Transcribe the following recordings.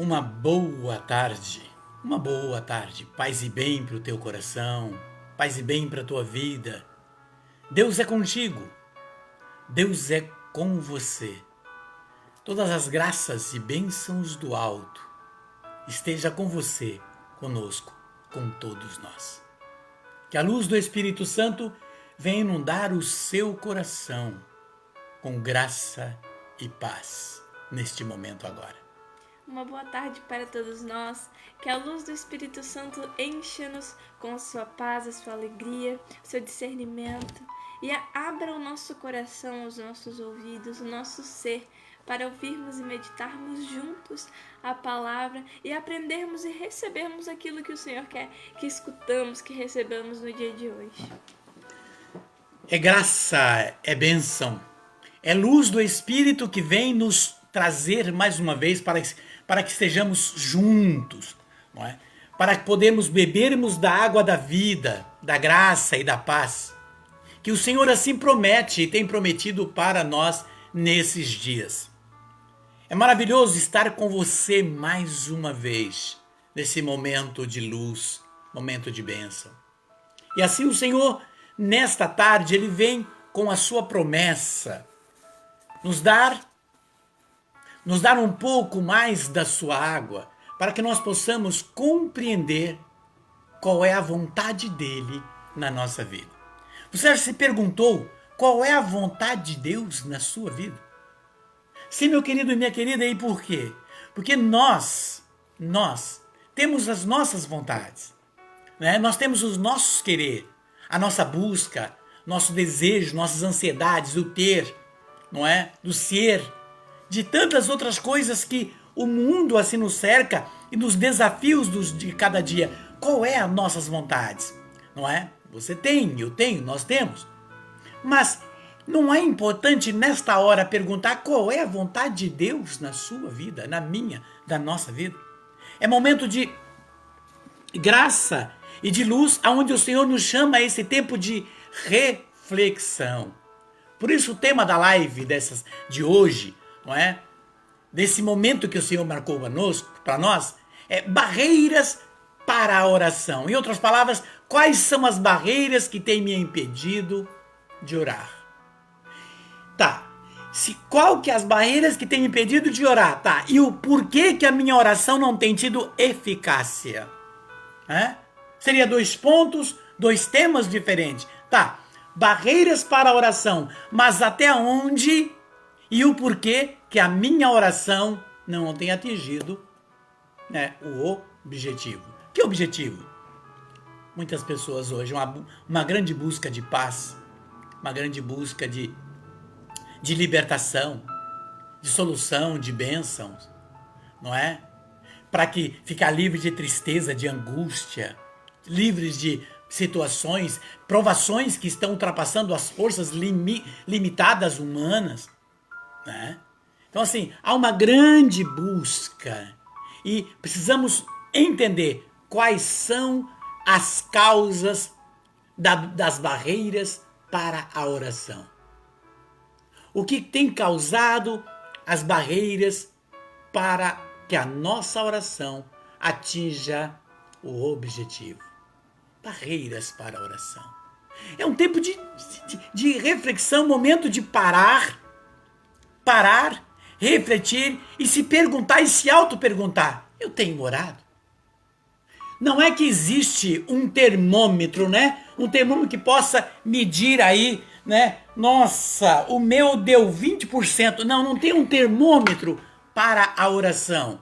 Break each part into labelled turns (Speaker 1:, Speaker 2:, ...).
Speaker 1: Uma boa tarde, paz e bem para o teu coração, paz e bem para a tua vida. Deus é contigo, Deus é com você. Todas as graças e bênçãos do alto esteja com você, conosco, com todos nós. Que a luz do Espírito Santo venha inundar o seu coração com graça e paz neste momento agora.
Speaker 2: Uma boa tarde para todos nós, que a luz do Espírito Santo encha-nos com a sua paz, a sua alegria, o seu discernimento e abra o nosso coração, os nossos ouvidos, o nosso ser, para ouvirmos e meditarmos juntos a palavra e aprendermos e recebermos aquilo que o Senhor quer que escutamos, que recebamos no dia de hoje.
Speaker 1: É graça, é bênção, é luz do Espírito que vem nos trazer mais uma vez para que estejamos juntos, não é? Para que podemos bebermos da água da vida, da graça e da paz, que o Senhor assim promete e tem prometido para nós nesses dias. É maravilhoso estar com você mais uma vez, nesse momento de luz, momento de bênção. E assim o Senhor, nesta tarde, Ele vem com a sua promessa, nos dar um pouco mais da sua água, para que nós possamos compreender qual é a vontade dele na nossa vida. Você já se perguntou qual é a vontade de Deus na sua vida? Sim, meu querido e minha querida, e por quê? Porque nós temos as nossas vontades, né? Nós temos os nossos querer, a nossa busca, nosso desejo, nossas ansiedades, o ter, não é? Do ser, de tantas outras coisas que o mundo assim nos cerca e nos desafios de cada dia. Qual é as nossas vontades? Não é? Você tem, eu tenho, nós temos. Mas não é importante nesta hora perguntar qual é a vontade de Deus na sua vida, na minha, da nossa vida? É momento de graça e de luz, aonde o Senhor nos chama a esse tempo de reflexão. Por isso o tema da live de hoje, não é? Desse momento que o Senhor marcou para nós, é barreiras para a oração. Em outras palavras, quais são as barreiras que têm me impedido de orar? Tá, qual que é as barreiras que têm me impedido de orar? Tá, e o porquê que a minha oração não tem tido eficácia? Seria 2 pontos, 2 temas diferentes. Tá, barreiras para a oração, mas até onde e o porquê que a minha oração não tem atingido, né, o objetivo. Que objetivo? Muitas pessoas hoje, uma grande busca de paz, uma grande busca de libertação, de solução, de bênçãos, não é? Para que ficar livre de tristeza, de angústia, livres de situações, provações que estão ultrapassando as forças limitadas humanas, né? Então assim, há uma grande busca e precisamos entender quais são as causas das barreiras para a oração. O que tem causado as barreiras para que a nossa oração atinja o objetivo. Barreiras para a oração. É um tempo de reflexão, momento de parar, refletir e se perguntar e se auto-perguntar: eu tenho orado? Não é que existe um termômetro, né? Um termômetro que possa medir aí, né? Nossa, o meu deu 20%. Não tem um termômetro para a oração,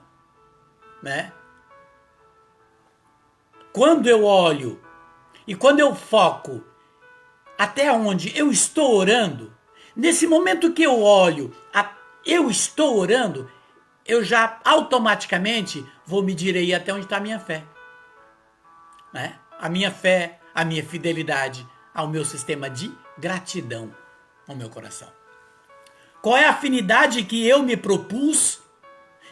Speaker 1: né? Quando eu olho e quando eu foco até onde eu estou orando, nesse momento que eu olho, eu estou orando, eu já automaticamente vou medir aí até onde está a minha fé. Né? A minha fé, a minha fidelidade ao meu sistema de gratidão ao meu coração. Qual é a afinidade que eu me propus?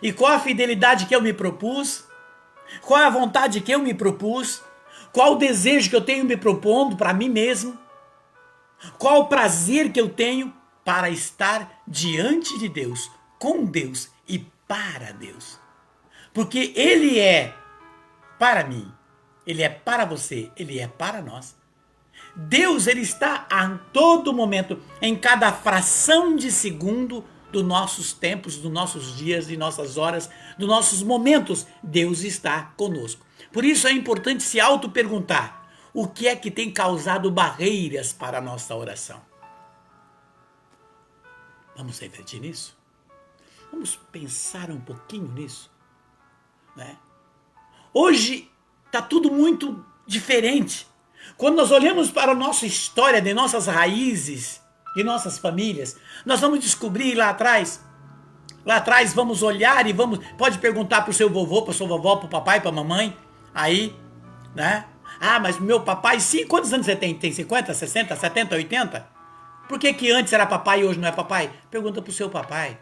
Speaker 1: E qual a fidelidade que eu me propus? Qual é a vontade que eu me propus? Qual o desejo que eu tenho me propondo para mim mesmo? Qual o prazer que eu tenho para estar diante de Deus, com Deus e para Deus? Porque Ele é para mim, Ele é para você, Ele é para nós. Deus, Ele está a todo momento, em cada fração de segundo dos nossos tempos, dos nossos dias, de nossas horas, dos nossos momentos. Deus está conosco. Por isso é importante se auto-perguntar: o que é que tem causado barreiras para a nossa oração? Vamos refletir nisso? Vamos pensar um pouquinho nisso, né? Hoje está tudo muito diferente. Quando nós olhamos para a nossa história, de nossas raízes, de nossas famílias, nós vamos descobrir lá atrás vamos olhar e pode perguntar para o seu vovô, para a sua vovó, para o papai, para a mamãe, aí, né? Ah, mas meu papai, sim, quantos anos você tem? Tem 50, 60, 70, 80? Por que antes era papai e hoje não é papai? Pergunta para o seu papai.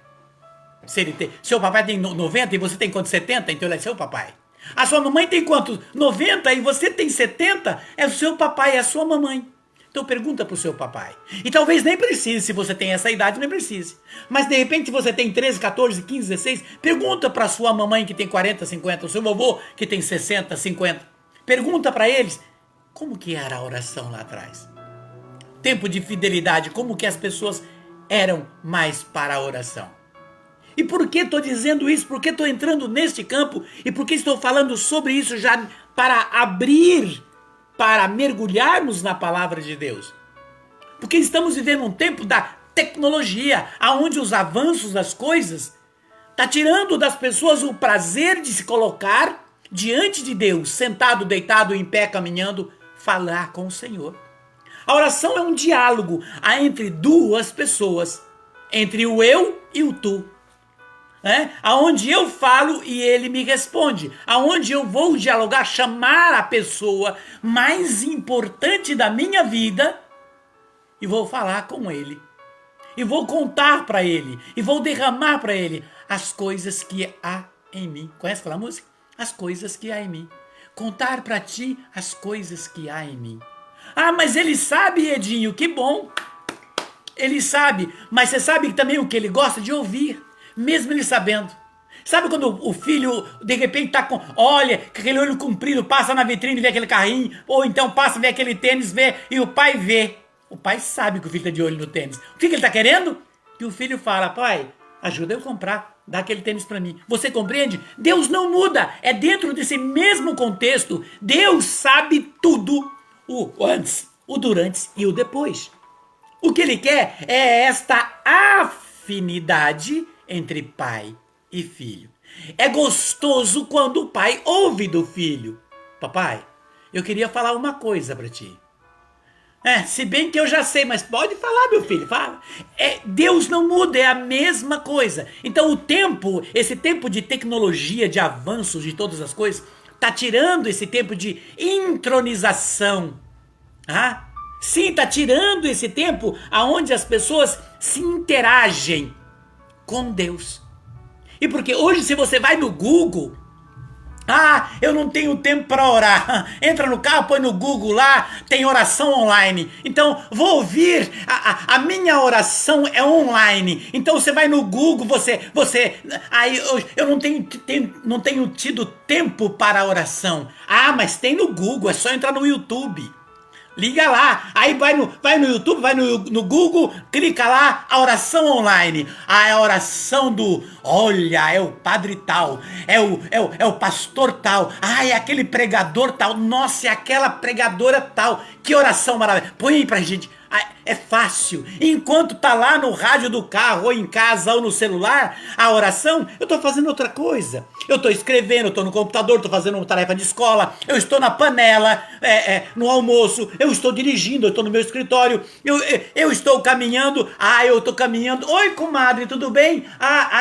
Speaker 1: Seu papai tem 90 e você tem quanto? 70? Então ele é seu papai. A sua mamãe tem quanto? 90 e você tem 70? É o seu papai, é a sua mamãe. Então pergunta para o seu papai. E talvez nem precise, se você tem essa idade, nem precise. Mas de repente você tem 13, 14, 15, 16, pergunta para a sua mamãe que tem 40, 50, o seu vovô que tem 60, 50. Pergunta para eles como que era a oração lá atrás. Tempo de fidelidade, como que as pessoas eram mais para a oração. E por que estou dizendo isso? Por que estou entrando neste campo? E por que estou falando sobre isso já para abrir, para mergulharmos na palavra de Deus? Porque estamos vivendo um tempo da tecnologia, onde os avanços das coisas está tirando das pessoas o prazer de se colocar diante de Deus, sentado, deitado, em pé, caminhando, falar com o Senhor. A oração é um diálogo entre duas pessoas, entre o eu e o tu. Aonde eu falo e ele me responde, aonde eu vou dialogar, chamar a pessoa mais importante da minha vida e vou falar com ele, e vou contar para ele, e vou derramar para ele as coisas que há em mim. Conhece aquela música? As coisas que há em mim. Contar para ti as coisas que há em mim. Ah, mas ele sabe, Edinho, que bom. Ele sabe, mas você sabe também o que ele gosta de ouvir. Mesmo ele sabendo. Sabe quando o filho, de repente, tá com aquele olho comprido, passa na vitrine e vê aquele carrinho, ou então passa, vê aquele tênis, vê, e o pai vê. O pai sabe que o filho tá de olho no tênis. O que ele tá querendo? Que o filho fala: pai, ajuda eu a comprar, dá aquele tênis para mim. Você compreende? Deus não muda. É dentro desse mesmo contexto. Deus sabe tudo. O antes, o durante e o depois. O que ele quer é esta afinidade entre pai e filho. É gostoso quando o pai ouve do filho: papai, eu queria falar uma coisa para ti. Se bem que eu já sei, mas pode falar, meu filho, fala. Deus não muda, é a mesma coisa. Então esse tempo de tecnologia, de avanços, de todas as coisas, está tirando esse tempo de intronização. Sim, está tirando esse tempo onde as pessoas se interagem com Deus. E porque hoje, se você vai no Google, eu não tenho tempo para orar. Entra no carro, põe no Google lá, tem oração online. Então, vou ouvir, a minha oração é online. Então, você vai no Google, aí eu não tenho tido tempo para a oração. Mas tem no Google, é só entrar no YouTube. Liga lá, aí vai no YouTube, vai no Google, clica lá, a oração online. É a oração é o padre tal, é o pastor tal, é aquele pregador tal, nossa, é aquela pregadora tal. Que oração maravilhosa. Põe aí pra gente. É fácil. Enquanto tá lá no rádio do carro, ou em casa, ou no celular, a oração, eu tô fazendo outra coisa. Eu tô escrevendo, eu tô no computador, tô fazendo uma tarefa de escola, eu estou na panela, no almoço, eu estou dirigindo, eu estou no meu escritório, eu estou caminhando, eu tô caminhando. Oi, comadre, tudo bem?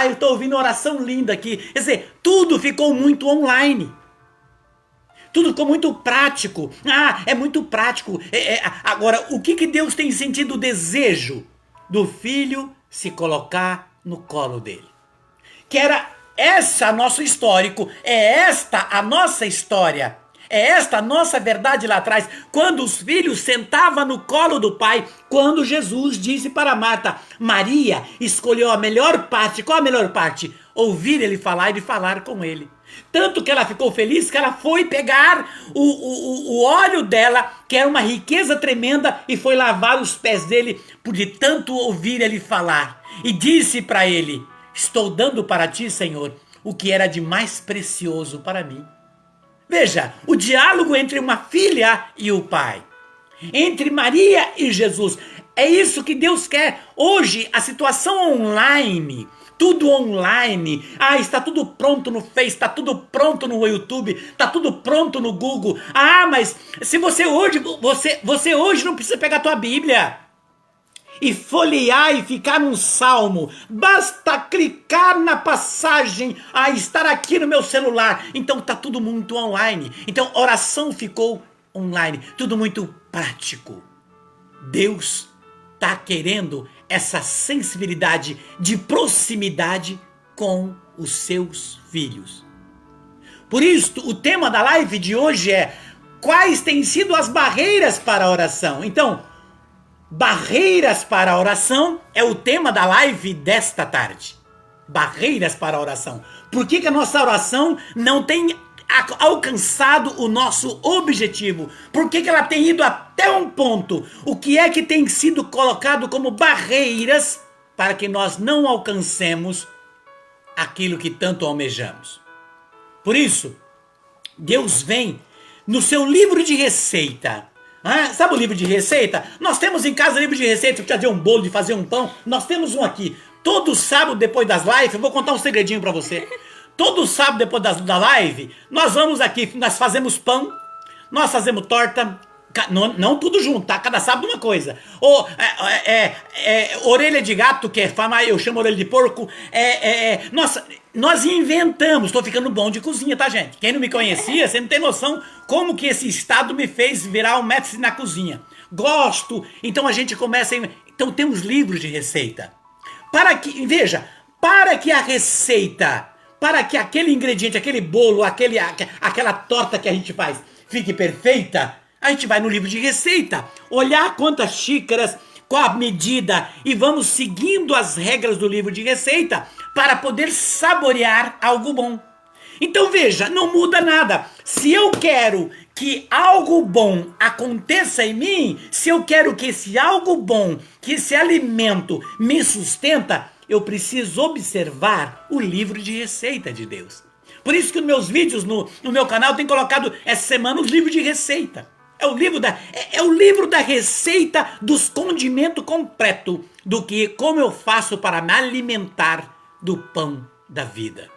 Speaker 1: Eu tô ouvindo uma oração linda aqui. Quer dizer, tudo ficou muito online. Tudo ficou muito prático. É muito prático. Agora, o que Deus tem sentido o desejo do filho se colocar no colo dele? Que era essa nosso histórico, é esta a nossa história. É esta a nossa verdade lá atrás, quando os filhos sentavam no colo do pai, quando Jesus disse para Marta, Maria escolheu a melhor parte. Qual a melhor parte? Ouvir ele falar e falar com ele. Tanto que ela ficou feliz que ela foi pegar o óleo dela, que era uma riqueza tremenda, e foi lavar os pés dele, por de tanto ouvir ele falar. E disse para ele, estou dando para ti, Senhor, o que era de mais precioso para mim. Veja, o diálogo entre uma filha e o pai. Entre Maria e Jesus. É isso que Deus quer. Hoje, a situação online, tudo online. Ah, está tudo pronto no Face, está tudo pronto no YouTube, está tudo pronto no Google. Ah, mas se você hoje não precisa pegar a tua Bíblia e folhear e ficar num salmo. Basta clicar na passagem, estar aqui no meu celular. Então tá tudo muito online. Então oração ficou online. Tudo muito prático. Deus tá querendo essa sensibilidade de proximidade com os seus filhos. Por isso, o tema da live de hoje é: quais têm sido as barreiras para a oração? Então, barreiras para a oração é o tema da live desta tarde. Barreiras para a oração. Por que a nossa oração não tem alcançado o nosso objetivo? Por que ela tem ido até um ponto? O que é que tem sido colocado como barreiras para que nós não alcancemos aquilo que tanto almejamos? Por isso, Deus vem no seu livro de receita. Sabe o livro de receita? Nós temos em casa livro de receita de fazer um bolo, de fazer um pão. Nós temos um aqui. Todo sábado, depois das lives, eu vou contar um segredinho para você. Todo sábado, depois da live, nós vamos aqui, nós fazemos pão, nós fazemos torta, não tudo junto, tá? Cada sábado uma coisa. Ou orelha de gato, que é fama, eu chamo orelha de porco. Nós inventamos. Estou ficando bom de cozinha, tá, gente? Quem não me conhecia, você não tem noção como que esse estado me fez virar um mestre na cozinha. Gosto. Então a gente começa... Então temos livros de receita. Para que a receita, para que aquele ingrediente, aquele bolo, aquela torta que a gente faz fique perfeita, a gente vai no livro de receita, olhar quantas xícaras, qual a medida, e vamos seguindo as regras do livro de receita para poder saborear algo bom. Então veja, não muda nada. Se eu quero que algo bom aconteça em mim, se eu quero que esse algo bom, que esse alimento me sustenta, eu preciso observar o livro de receita de Deus. Por isso que nos meus vídeos no meu canal eu tenho colocado essa semana os livros de receita. É o livro da receita dos condimentos completo do que como eu faço para me alimentar do pão da vida.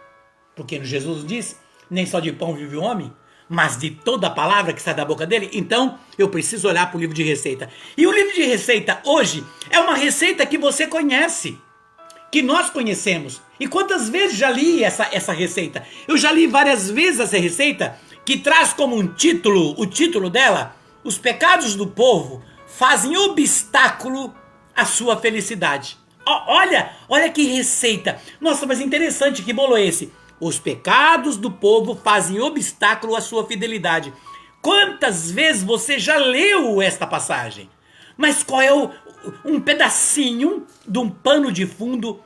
Speaker 1: Porque Jesus disse, nem só de pão vive o homem, mas de toda a palavra que sai da boca dele. Então eu preciso olhar para o livro de receita. E o livro de receita hoje é uma receita que você conhece, que nós conhecemos. E quantas vezes já li essa receita? Eu já li várias vezes essa receita, que traz como um título, o título dela, os pecados do povo fazem obstáculo à sua felicidade. Olha que receita. Nossa, mas interessante, que bolo é esse? Os pecados do povo fazem obstáculo à sua fidelidade. Quantas vezes você já leu esta passagem? Mas qual é um pedacinho de um pano de fundo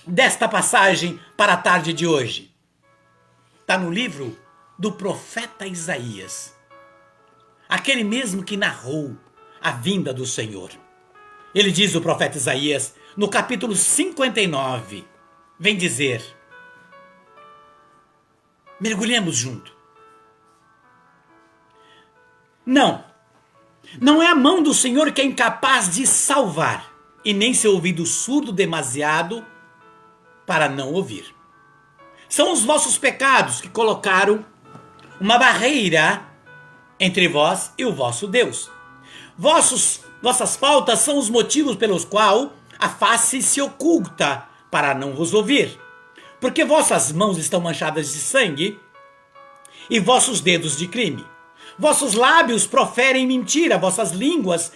Speaker 1: desta passagem para a tarde de hoje? Está no livro do profeta Isaías, aquele mesmo que narrou a vinda do Senhor. Ele diz, o profeta Isaías, no capítulo 59, vem dizer, mergulhemos junto. Não é a mão do Senhor que é incapaz de salvar, e nem seu ouvido surdo demasiado para não ouvir. São os vossos pecados que colocaram uma barreira entre vós e o vosso Deus. Vossas faltas são os motivos pelos quais a face se oculta para não vos ouvir. Porque vossas mãos estão manchadas de sangue e vossos dedos de crime. Vossos lábios proferem mentira, vossas línguas,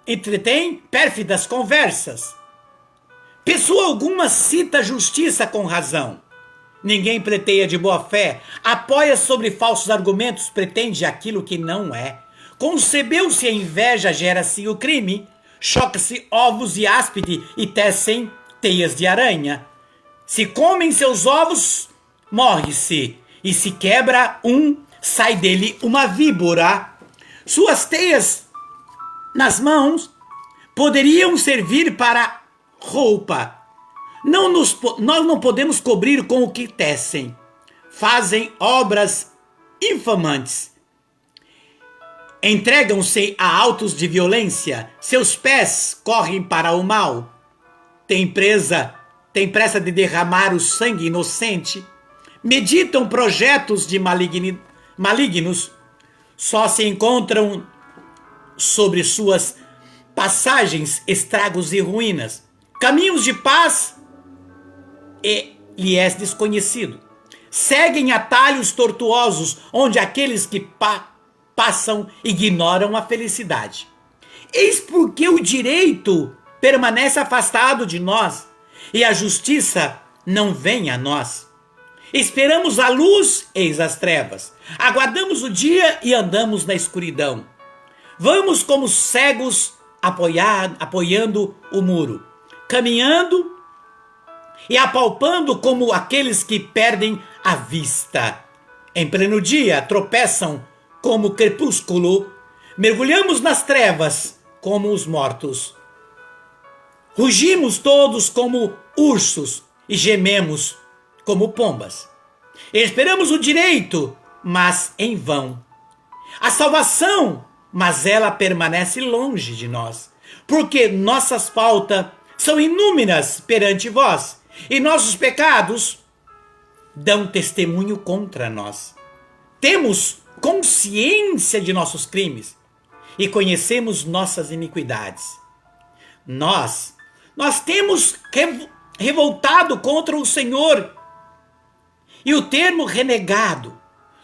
Speaker 1: entretêm pérfidas conversas. Pessoa alguma cita justiça com razão, Ninguém pleiteia de boa fé, apoia sobre falsos argumentos, pretende aquilo que não é. Concebeu-se a inveja, gera-se o crime, choca-se ovos e áspide e tecem teias de aranha. Se comem seus ovos, morre-se, e se quebra um, sai dele uma víbora. Suas teias nas mãos poderiam servir para roupa. Nós não podemos cobrir com o que tecem. Fazem obras infamantes. Entregam-se a autos de violência. Seus pés correm para o mal. Tem pressa de derramar o sangue inocente. Meditam projetos de malignos. Só se encontram sobre suas passagens estragos e ruínas. Caminhos de paz lhe é desconhecido. Seguem atalhos tortuosos, onde aqueles que passam ignoram a felicidade. Eis porque o direito permanece afastado de nós e a justiça não vem a nós. Esperamos a luz, eis as trevas. Aguardamos o dia e andamos na escuridão. Vamos como cegos apoiando o muro, caminhando e apalpando como aqueles que perdem a vista. Em pleno dia tropeçam como crepúsculo, mergulhamos nas trevas como os mortos. Rugimos todos como ursos e gememos como pombas. Esperamos o direito, mas em vão. A salvação, mas ela permanece longe de nós, porque nossas faltas são inúmeras perante vós, e nossos pecados dão testemunho contra nós. Temos consciência de nossos crimes e conhecemos nossas iniquidades. Nós temos revoltado contra o Senhor, e o termo renegado,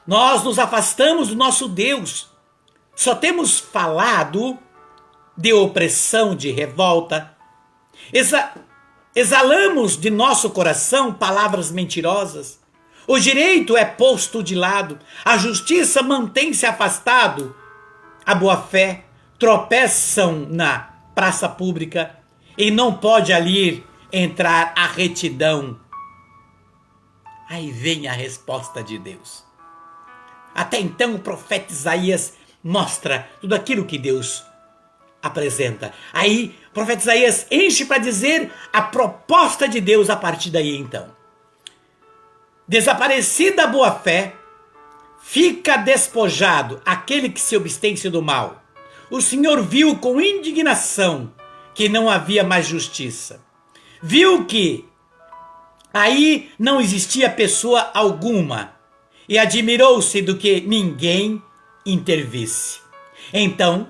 Speaker 1: nós nos afastamos do nosso Deus. Só temos falado de opressão, de revolta. Exalamos de nosso coração palavras mentirosas. O direito é posto de lado. A justiça mantém-se afastado. A boa-fé tropeçam na praça pública e não pode ali entrar a retidão. Aí vem a resposta de Deus. Até então o profeta Isaías mostra tudo aquilo que Deus apresenta. Aí o profeta Isaías enche para dizer a proposta de Deus a partir daí então. Desaparecida a boa-fé, fica despojado aquele que se abstém-se do mal. O Senhor viu com indignação que não havia mais justiça. Viu que aí não existia pessoa alguma e admirou-se do que ninguém intervisse. Então,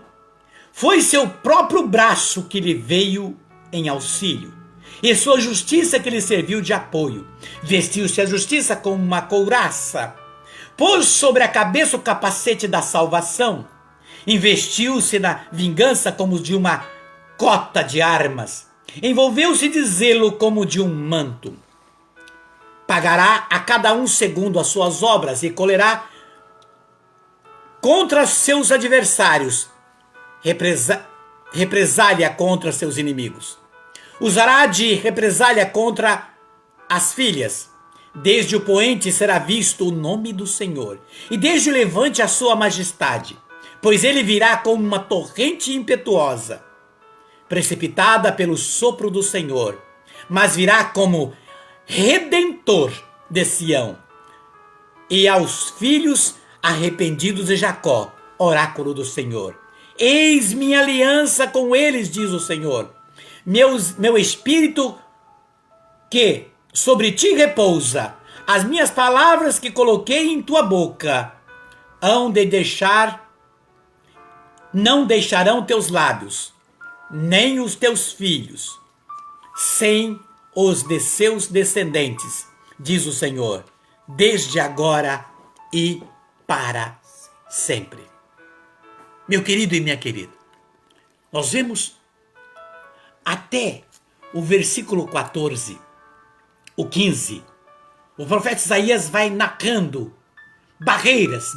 Speaker 1: foi seu próprio braço que lhe veio em auxílio, e sua justiça que lhe serviu de apoio. Vestiu-se a justiça como uma couraça, pôs sobre a cabeça o capacete da salvação, investiu-se na vingança como de uma cota de armas, envolveu-se de zelo como de um manto. Pagará a cada um segundo as suas obras e colherá contra seus adversários, represália contra seus inimigos. Usará de represália contra as filhas. Desde o poente será visto o nome do Senhor, e desde o levante a sua majestade, pois ele virá como uma torrente impetuosa, precipitada pelo sopro do Senhor, mas virá como Redentor de Sião, e aos filhos arrependidos de Jacó, oráculo do Senhor. Eis minha aliança com eles, diz o Senhor. Meu espírito que sobre ti repousa, as minhas palavras que coloquei em tua boca, não deixarão teus lábios, nem os teus filhos, sem os de seus descendentes, diz o Senhor, desde agora e para sempre. Meu querido e minha querida, nós vemos até o versículo 14, o 15, O profeta Isaías vai narrando barreiras,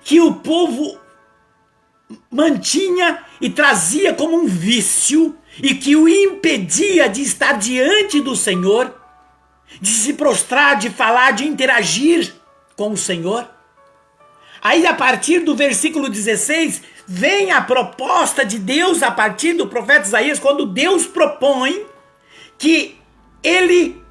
Speaker 1: que o povo mantinha e trazia como um vício e que o impedia de estar diante do Senhor, de se prostrar, de falar, de interagir com o Senhor. Aí, a partir do versículo 16, vem a proposta de Deus a partir do profeta Isaías, quando Deus propõe que ele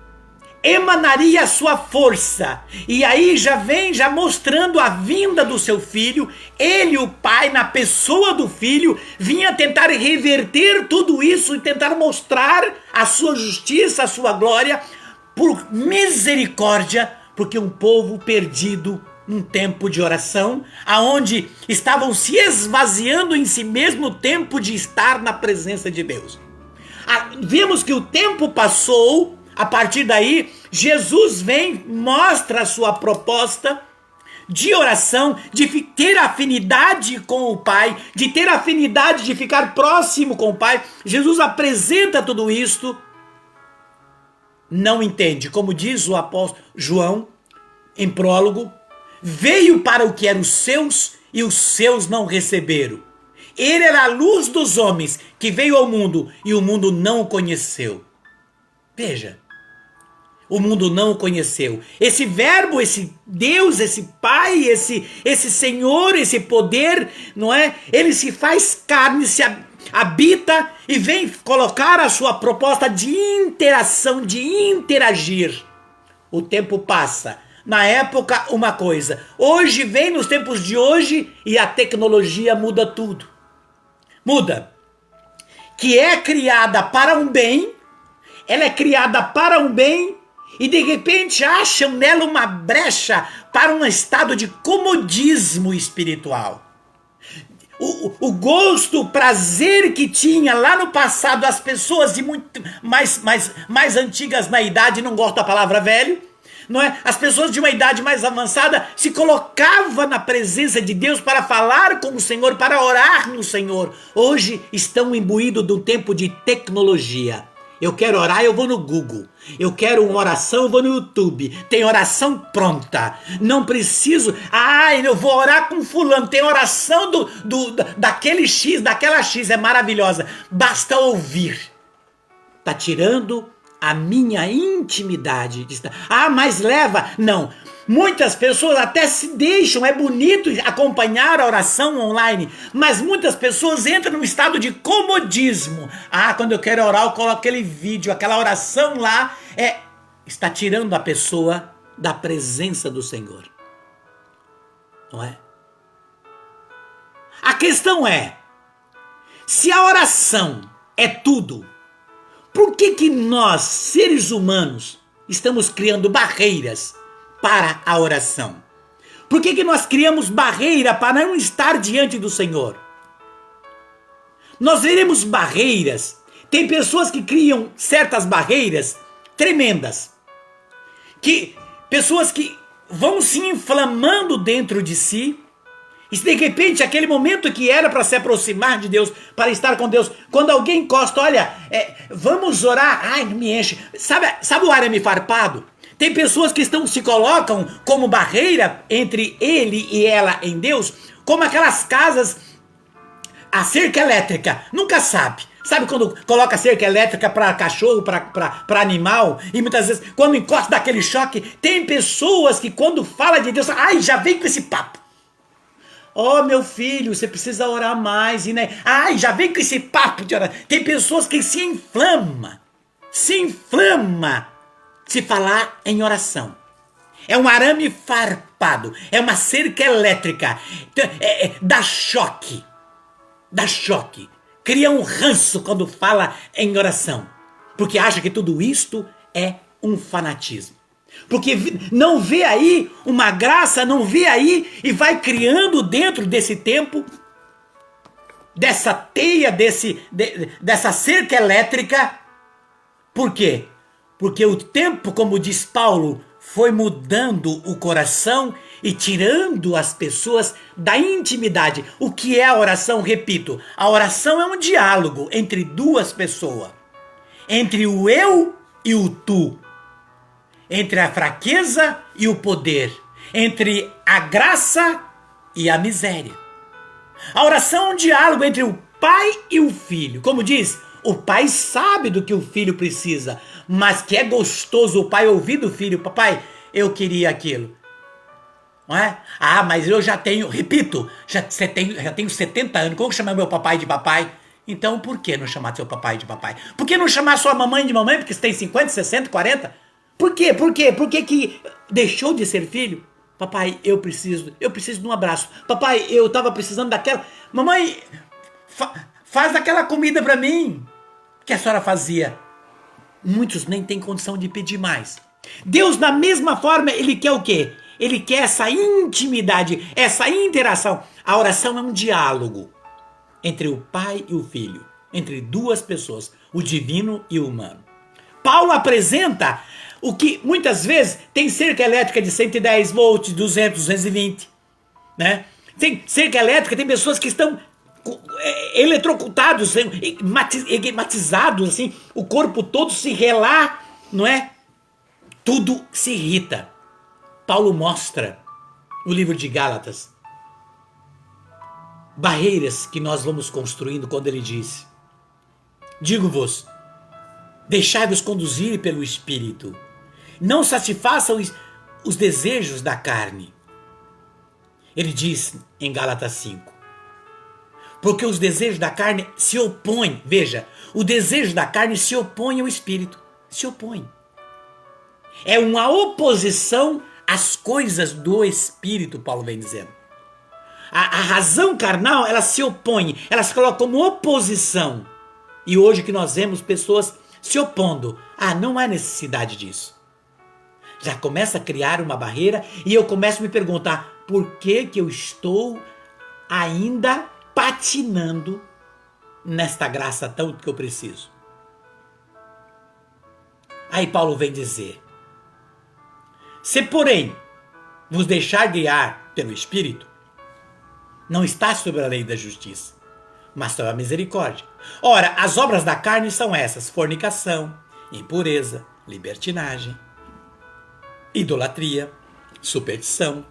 Speaker 1: emanaria a sua força. E aí já vem mostrando a vinda do seu filho. Ele, o pai, na pessoa do filho, vinha tentar reverter tudo isso e tentar mostrar a sua justiça, a sua glória, por misericórdia, porque um povo perdido num tempo de oração, aonde estavam se esvaziando em si mesmo, o tempo de estar na presença de Deus. Vimos que o tempo passou. A partir daí, Jesus vem, mostra a sua proposta de oração, de ter afinidade com o Pai, de ter afinidade de ficar próximo com o Pai. Jesus apresenta tudo isto. Não entende, como diz o apóstolo João em prólogo, veio para o que eram os seus e os seus não receberam. Ele era a luz dos homens que veio ao mundo e o mundo não o conheceu. Veja, o mundo não o conheceu. Esse verbo, esse Deus, esse Pai, esse Senhor, esse poder, não é? Ele se faz carne, se habita e vem colocar a sua proposta de interação, de interagir. O tempo passa. Na época, uma coisa. Hoje vem nos tempos de hoje e a tecnologia muda tudo. Muda. Que é criada para um bem, ela é criada para um bem e de repente acham nela uma brecha para um estado de comodismo espiritual. O gosto, o prazer que tinha lá no passado as pessoas de muito mais antigas na idade, não gosto da palavra velho, não é? As pessoas de uma idade mais avançada se colocavam na presença de Deus para falar com o Senhor, para orar no Senhor. Hoje estão imbuídos de um tempo de tecnologia. Eu quero orar, eu vou no Google. Eu quero uma oração, eu vou no YouTube. Tem oração pronta. Não preciso... eu vou orar com fulano. Tem oração daquele X, daquela X. É maravilhosa. Basta ouvir. Tá tirando a minha intimidade. Mas leva... Não. Muitas pessoas até se deixam, é bonito acompanhar a oração online, mas muitas pessoas entram num estado de comodismo. Quando eu quero orar, eu coloco aquele vídeo, aquela oração lá, está tirando a pessoa da presença do Senhor. Não é? A questão é, se a oração é tudo, por que nós, seres humanos, estamos criando barreiras para a oração? Por que nós criamos barreira para não estar diante do Senhor? Nós veremos barreiras. Tem pessoas que criam certas barreiras tremendas. Pessoas que vão se inflamando dentro de si. E de repente, aquele momento que era para se aproximar de Deus, para estar com Deus, quando alguém encosta, olha, vamos orar, me enche. Sabe o arame farpado? Tem pessoas que se colocam como barreira entre ele e ela em Deus, como aquelas casas, a cerca elétrica, nunca sabe. Sabe quando coloca cerca elétrica para cachorro, para animal, e muitas vezes quando encosta daquele choque, tem pessoas que quando fala de Deus, já vem com esse papo. Meu filho, você precisa orar mais, né? Já vem com esse papo de orar. Tem pessoas que se inflama se falar em oração. É um arame farpado, é uma cerca elétrica, dá choque, cria um ranço quando fala em oração, porque acha que tudo isto é um fanatismo, porque não vê aí uma graça, não vê aí e vai criando dentro desse tempo, dessa teia, dessa cerca elétrica. Por quê? Porque o tempo, como diz Paulo, foi mudando o coração e tirando as pessoas da intimidade. O que é a oração? Repito, a oração é um diálogo entre duas pessoas. Entre o eu e o tu, entre a fraqueza e o poder, entre a graça e a miséria. A oração é um diálogo entre o pai e o filho. Como diz, o pai sabe do que o filho precisa, mas que é gostoso o pai ouvir do filho: papai, eu queria aquilo. Não é? Ah, mas eu já tenho, repito, já tenho 70 anos, como chamar meu papai de papai? Então por que não chamar seu papai de papai? Por que não chamar sua mamãe de mamãe, porque você tem 50, 60, 40? Por quê? Por quê? Por que que deixou de ser filho? Papai, eu preciso de um abraço. Papai, eu tava precisando daquela... Mamãe, faz aquela comida pra mim que a senhora fazia. Muitos nem têm condição de pedir mais. Deus, da mesma forma, ele quer o quê? Ele quer essa intimidade, essa interação. A oração é um diálogo entre o pai e o filho, entre duas pessoas, o divino e o humano. Paulo apresenta o que muitas vezes tem cerca elétrica de 110 volts, 200, 220, né? Tem cerca elétrica, tem pessoas que estão eletrocutados, matizados, assim, o corpo todo se relar, não é? Tudo se irrita. Paulo mostra no livro de Gálatas barreiras que nós vamos construindo quando ele diz: digo-vos, deixai-vos conduzir pelo Espírito, não satisfaçam os desejos da carne. Ele diz em Gálatas 5, porque os desejos da carne se opõem, veja, o desejo da carne se opõe ao Espírito, se opõe. É uma oposição às coisas do Espírito, Paulo vem dizendo. A razão carnal, ela se opõe, ela se coloca como oposição. E hoje que nós vemos pessoas se opondo, não há necessidade disso. Já começa a criar uma barreira e eu começo a me perguntar, por que que eu estou ainda patinando nesta graça tanto que eu preciso? Aí Paulo vem dizer: se porém vos deixar guiar pelo Espírito, não está sobre a lei da justiça, mas sobre a misericórdia. Ora, as obras da carne são essas: fornicação, impureza, libertinagem, idolatria, superstição,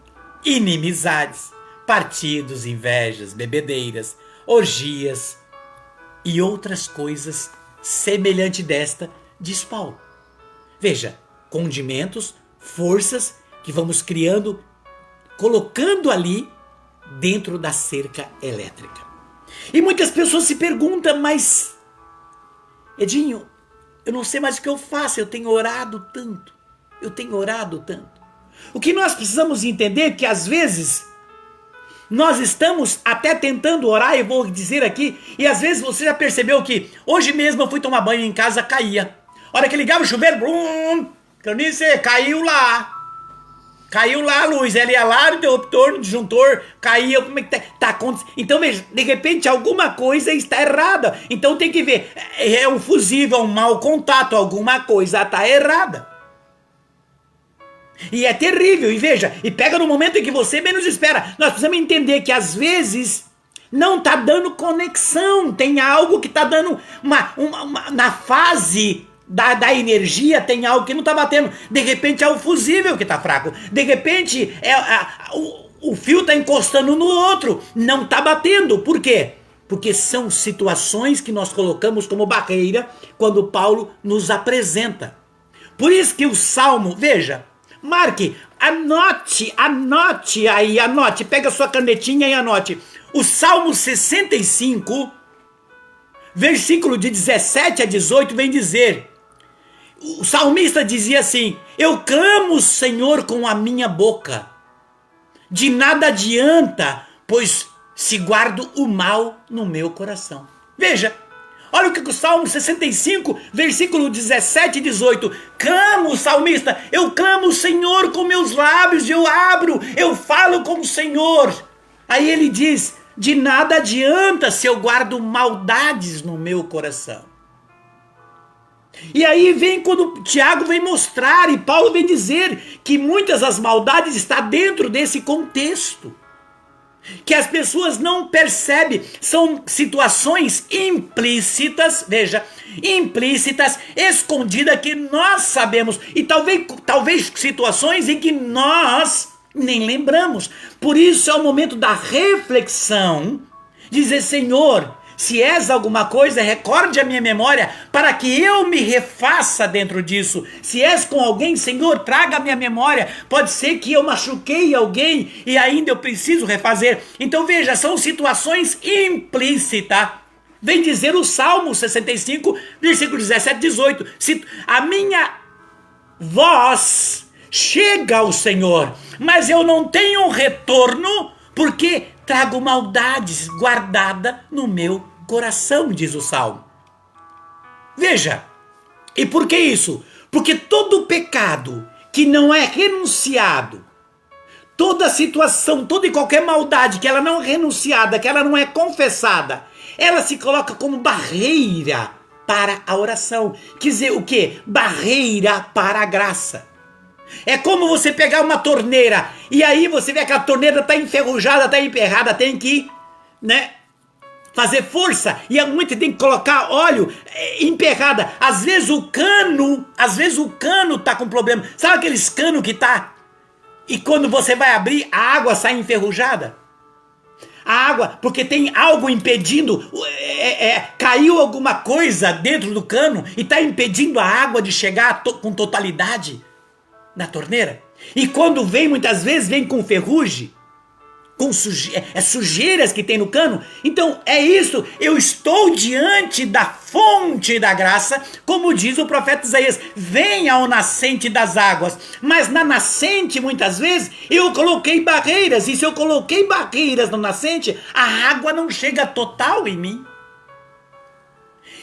Speaker 1: inimizades, partidos, invejas, bebedeiras, orgias e outras coisas semelhante desta, diz Paulo. Veja, condimentos, forças que vamos criando, colocando ali dentro da cerca elétrica. E muitas pessoas se perguntam, mas Edinho, eu não sei mais o que eu faço, eu tenho orado tanto. O que nós precisamos entender é que às vezes nós estamos até tentando orar, eu vou dizer aqui, e às vezes você já percebeu que hoje mesmo eu fui tomar banho em casa, caía. A hora que ligava o chuveiro, Cleonice, caiu lá a luz, ela ia lá no interruptor, no disjuntor, caía, como é que tá acontecendo? Então, veja, de repente alguma coisa está errada. Então tem que ver, é um fusível, um mau contato, alguma coisa está errada. E é terrível, e veja, e pega no momento em que você menos espera. Nós precisamos entender que às vezes não está dando conexão, tem algo que está dando na fase da energia, tem algo que não está batendo. De repente é o fusível que está fraco. De repente o fio está encostando no outro, não está batendo. Por quê? Porque são situações que nós colocamos como barreira quando Paulo nos apresenta. Por isso que o Salmo, veja, marque, anote aí, pega sua canetinha e anote. O Salmo 65, versículo de 17 a 18 vem dizer, o salmista dizia assim: eu clamo, Senhor, com a minha boca, de nada adianta, pois se guardo o mal no meu coração. Veja, olha o que o Salmo 65, versículo 17 e 18, clamo, o salmista, eu clamo o Senhor com meus lábios, eu falo com o Senhor. Aí ele diz, de nada adianta se eu guardo maldades no meu coração. E aí vem quando Tiago vem mostrar e Paulo vem dizer que muitas das maldades estão dentro desse contexto. que as pessoas não percebem, são situações implícitas, veja, implícitas, escondidas, que nós sabemos, e talvez situações em que nós nem lembramos. Por isso é o momento da reflexão, dizer: Senhor, se és alguma coisa, recorde a minha memória para que eu me refaça dentro disso. Se és com alguém, Senhor, traga a minha memória. Pode ser que eu machuquei alguém e ainda eu preciso refazer. Então veja, são situações implícitas. Vem dizer o Salmo 65, versículo 17 e 18. A minha voz chega ao Senhor, mas eu não tenho retorno, porque trago maldades guardada no meu coração, diz o Salmo. Veja, e por que isso? Porque todo pecado que não é renunciado, toda situação, toda e qualquer maldade que ela não é renunciada, que ela não é confessada, ela se coloca como barreira para a oração. Quer dizer o quê? Barreira para a graça. É como você pegar uma torneira e aí você vê que a torneira está enferrujada, está emperrada, tem que, fazer força, e muito tem que colocar óleo emperrada. Às vezes o cano tá com problema. Sabe aqueles canos que tá e quando você vai abrir a água sai enferrujada? A água, porque tem algo impedindo, caiu alguma coisa dentro do cano e está impedindo a água de chegar com totalidade na torneira. E quando vem, muitas vezes vem com ferrugem, com sujeiras que tem no cano. Então é isso, eu estou diante da fonte da graça, como diz o profeta Isaías: venha ao nascente das águas. Mas na nascente, muitas vezes, eu coloquei barreiras, e se eu coloquei barreiras na nascente, a água não chega total em mim.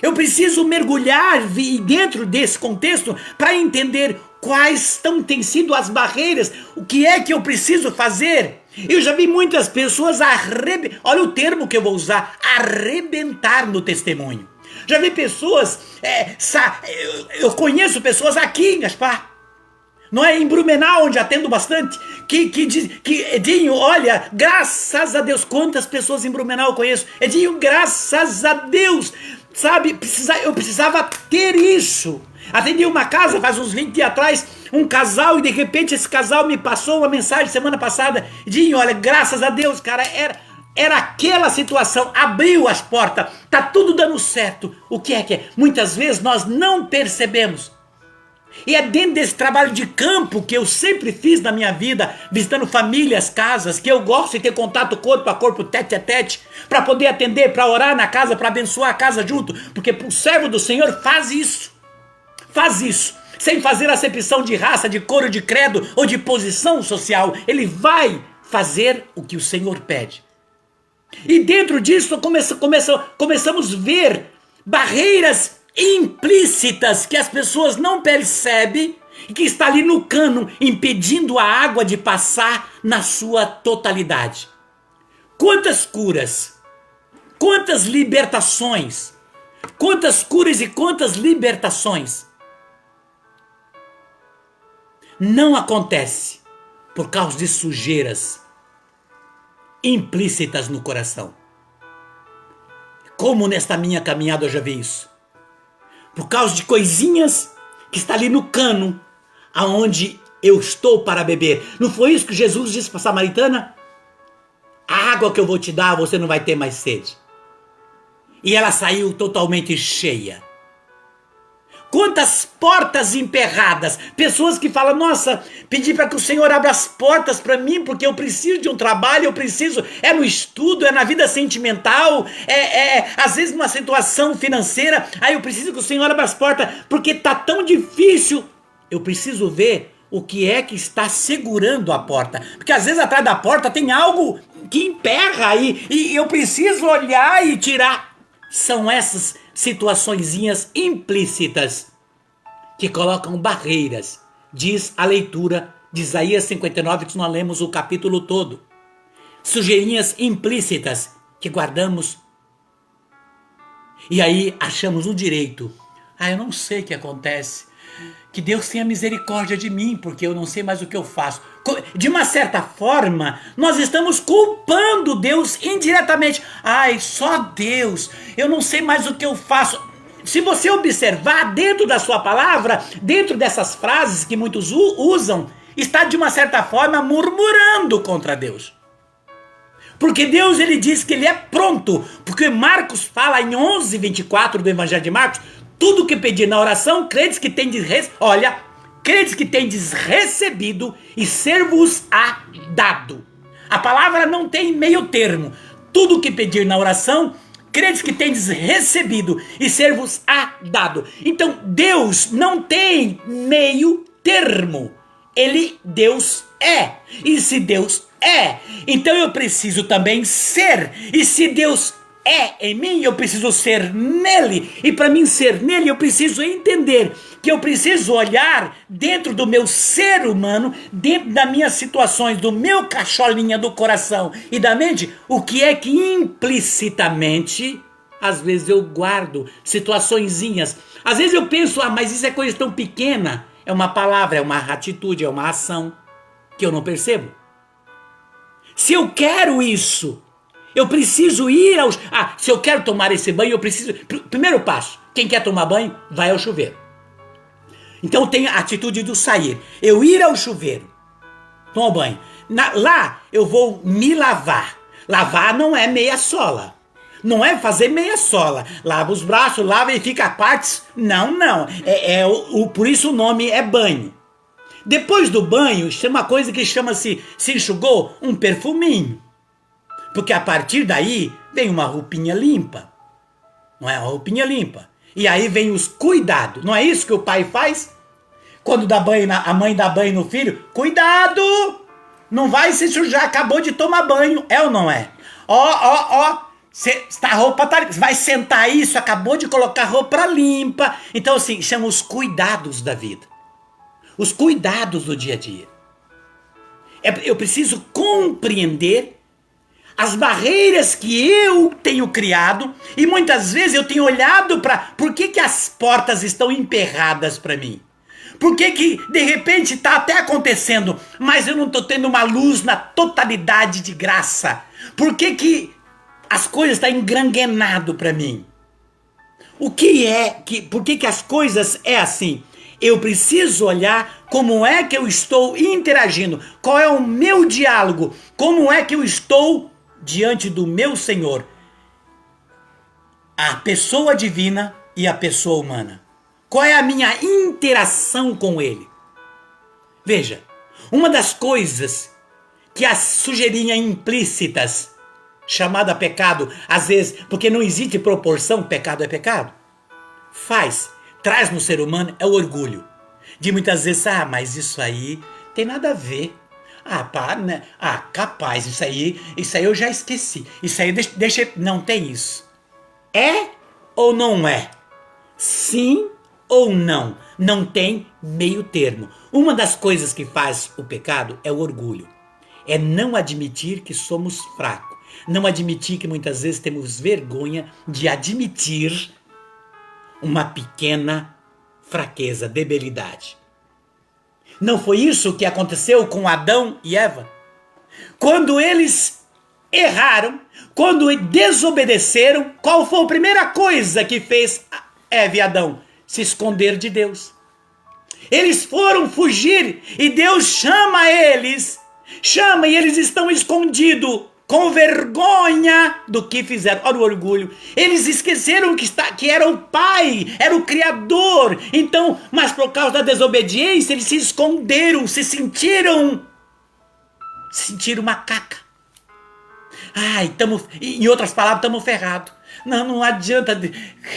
Speaker 1: Eu preciso mergulhar dentro desse contexto para entender quais têm sido as barreiras, o que é que eu preciso fazer. Eu já vi muitas pessoas olha o termo que eu vou usar, arrebentar no testemunho. Já vi pessoas, eu conheço pessoas aqui em Gaspar, não é, em Blumenau, onde atendo bastante, que diz, Edinho, olha, graças a Deus, quantas pessoas em Blumenau eu conheço, Edinho, graças a Deus, sabe, eu precisava ter isso. Atendi uma casa faz uns 20 dias atrás, um casal, e de repente esse casal me passou uma mensagem semana passada, Edinho, olha, graças a Deus, cara, era aquela situação, abriu as portas, tá tudo dando certo. O que é que é? Muitas vezes nós não percebemos. E é dentro desse trabalho de campo que eu sempre fiz na minha vida, visitando famílias, casas, que eu gosto de ter contato corpo a corpo, tete a tete, para poder atender, para orar na casa, para abençoar a casa junto, porque o servo do Senhor faz isso, sem fazer acepção de raça, de cor, de credo ou de posição social. Ele vai fazer o que o Senhor pede. E dentro disso começamos a ver barreiras implícitas que as pessoas não percebem e que está ali no cano, impedindo a água de passar na sua totalidade. Quantas curas, quantas libertações, quantas curas e quantas libertações não acontece por causa de sujeiras implícitas no coração. Como nesta minha caminhada eu já vi isso. Por causa de coisinhas que está ali no cano, aonde eu estou para beber. Não foi isso que Jesus disse para a samaritana? A água que eu vou te dar, você não vai ter mais sede. E ela saiu totalmente cheia. Quantas portas emperradas, pessoas que falam, nossa, pedi para que o Senhor abra as portas para mim, porque eu preciso de um trabalho, é no estudo, é na vida sentimental, às vezes numa situação financeira, aí eu preciso que o Senhor abra as portas, porque está tão difícil. Eu preciso ver o que é que está segurando a porta, porque às vezes atrás da porta tem algo que emperra e eu preciso olhar e tirar. São essas situaçõezinhas implícitas que colocam barreiras, diz a leitura de Isaías 59, que nós lemos o capítulo todo. Sujeirinhas implícitas que guardamos e aí achamos o direito. Eu não sei o que acontece, que Deus tenha misericórdia de mim, porque eu não sei mais o que eu faço. De uma certa forma, nós estamos culpando Deus indiretamente. Ai, só Deus, eu não sei mais o que eu faço. Se você observar dentro da sua palavra, dentro dessas frases que muitos usam, está de uma certa forma murmurando contra Deus. Porque Deus, ele diz que ele é pronto, porque Marcos fala em 11:24 do Evangelho de Marcos, tudo que pedir na oração, credes que tendes recebido e ser-vos-á dado. A palavra não tem meio termo. Tudo que pedir na oração, credes que tendes recebido e ser-vos-á dado. Então Deus não tem meio termo. Deus é. E se Deus é, então eu preciso também ser. E se Deus é em mim, eu preciso ser nele. E para mim ser nele, eu preciso entender que eu preciso olhar dentro do meu ser humano, dentro das minhas situações, do meu cacholinha do coração e da mente, o que é que implicitamente, às vezes eu guardo situaçõezinhas. Às vezes eu penso, mas isso é coisa tão pequena. É uma palavra, é uma atitude, é uma ação que eu não percebo. Se eu quero isso, eu preciso ir ao... se eu quero tomar esse banho, eu preciso... Primeiro passo, quem quer tomar banho, vai ao chuveiro. Então tem a atitude do sair. Eu ir ao chuveiro, tomar banho. Lá eu vou me lavar. Lavar não é meia sola. Não é fazer meia sola. Lava os braços, lava e fica a partes. Não. Por isso o nome é banho. Depois do banho, tem uma coisa que chama-se, se enxugou, um perfuminho. Porque a partir daí vem uma roupinha limpa. Não é uma roupinha limpa. E aí vem os cuidados. Não é isso que o pai faz? Quando dá banho, a mãe dá banho no filho, cuidado! Não vai se sujar, acabou de tomar banho. É ou não é? Ó. A roupa tá limpa. Vai sentar isso, acabou de colocar roupa limpa. Então assim, chama os cuidados da vida. Os cuidados do dia a dia. Eu preciso compreender as barreiras que eu tenho criado e muitas vezes eu tenho olhado para... Por que as portas estão emperradas para mim? Por que de repente está até acontecendo, mas eu não estou tendo uma luz na totalidade de graça? Por que as coisas estão engranguenado para mim? Por que as coisas é assim? Eu preciso olhar como é que eu estou interagindo, qual é o meu diálogo, como é que eu estou diante do meu Senhor, a pessoa divina e a pessoa humana. Qual é a minha interação com Ele? Veja, uma das coisas que as sujeirinhas implícitas, chamada pecado, às vezes, porque não existe proporção, pecado é pecado, traz no ser humano é o orgulho. De muitas vezes, mas isso aí tem nada a ver. Né? Capaz, isso aí eu já esqueci. Isso aí deixa. Não tem isso. É ou não é? Sim ou não? Não tem meio termo. Uma das coisas que faz o pecado é o orgulho. É não admitir que somos fracos. Não admitir que muitas vezes temos vergonha de admitir uma pequena fraqueza, debilidade. Não foi isso que aconteceu com Adão e Eva? Quando eles erraram, quando desobedeceram, qual foi a primeira coisa que fez Eva e Adão? Se esconder de Deus. Eles foram fugir e Deus chama eles, e eles estão escondidos, com vergonha do que fizeram. Olha o orgulho. Eles esqueceram que era o Pai, era o Criador. Então, mas por causa da desobediência, eles se esconderam, se sentiram macaca. Em outras palavras, estamos ferrados. Não adianta,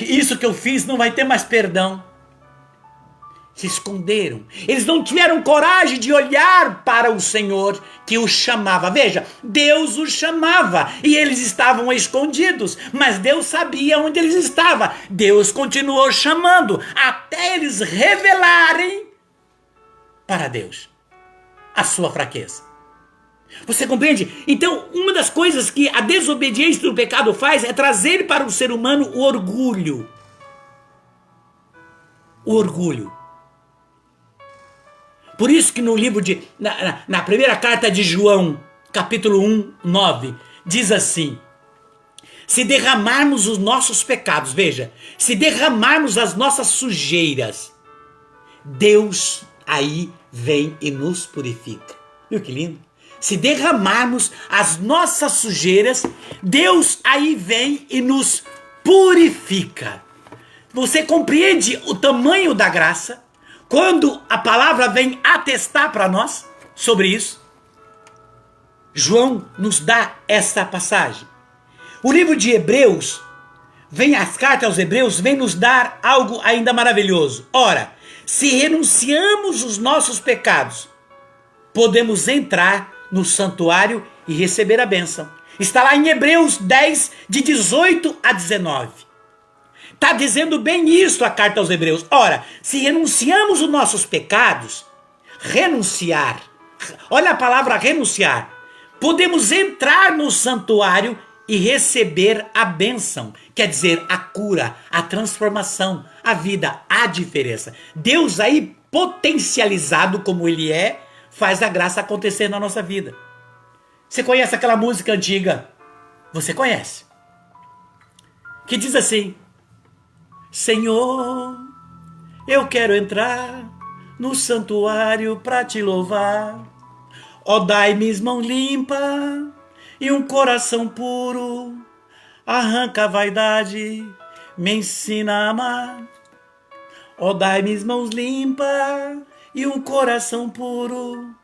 Speaker 1: isso que eu fiz não vai ter mais perdão. Se esconderam. Eles não tiveram coragem de olhar para o Senhor que os chamava. Veja, Deus os chamava e eles estavam escondidos, mas Deus sabia onde eles estavam. Deus continuou chamando até eles revelarem para Deus a sua fraqueza. Você compreende? Então, uma das coisas que a desobediência do pecado faz é trazer para o ser humano o orgulho. O orgulho. que no livro na primeira carta de João, capítulo 1, 9, diz assim: se derramarmos os nossos pecados, veja, se derramarmos as nossas sujeiras, Deus aí vem e nos purifica. Viu que lindo? Se derramarmos as nossas sujeiras, Deus aí vem e nos purifica. Você compreende o tamanho da graça quando a palavra vem atestar para nós sobre isso? João nos dá essa passagem. O livro de Hebreus, as cartas aos Hebreus, vem nos dar algo ainda maravilhoso. Ora, se renunciamos os nossos pecados, podemos entrar no santuário e receber a bênção. Está lá em Hebreus 10, de 18 a 19. Está dizendo bem isso a carta aos Hebreus. Ora, se renunciamos os nossos pecados, renunciar, olha a palavra renunciar, podemos entrar no santuário e receber a bênção, quer dizer, a cura, a transformação, a vida, a diferença. Deus aí, potencializado como Ele é, faz a graça acontecer na nossa vida. Você conhece aquela música antiga? Você conhece? Que diz assim: Senhor, eu quero entrar no santuário para te louvar. Ó, dai-me mão limpa e um coração puro. Arranca a vaidade, me ensina a amar. Ó, dai-me mãos limpas e um coração puro.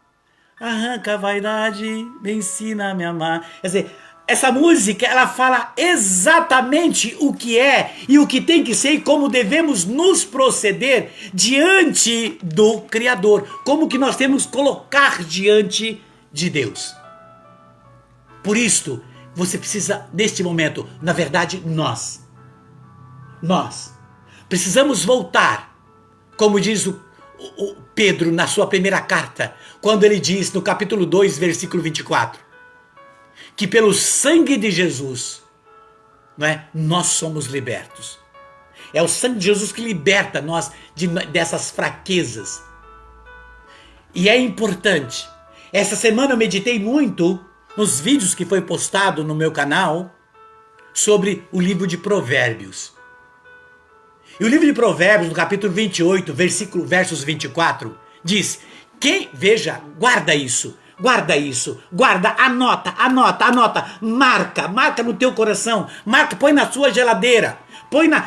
Speaker 1: Arranca a vaidade, me ensina a me amar. Quer dizer, essa música, ela fala exatamente o que é e o que tem que ser e como devemos nos proceder diante do Criador. Como que nós temos que colocar diante de Deus. Por isto, você precisa, neste momento, na verdade, nós precisamos voltar, como diz o Pedro na sua primeira carta, quando ele diz no capítulo 2, versículo 24, que pelo sangue de Jesus, não é, nós somos libertos. É o sangue de Jesus que liberta nós dessas fraquezas. E é importante. Essa semana eu meditei muito nos vídeos que foi postado no meu canal sobre o livro de Provérbios. E o livro de Provérbios, no capítulo 28, versos 24, diz: veja, guarda isso, anota, marca no teu coração, põe na sua geladeira,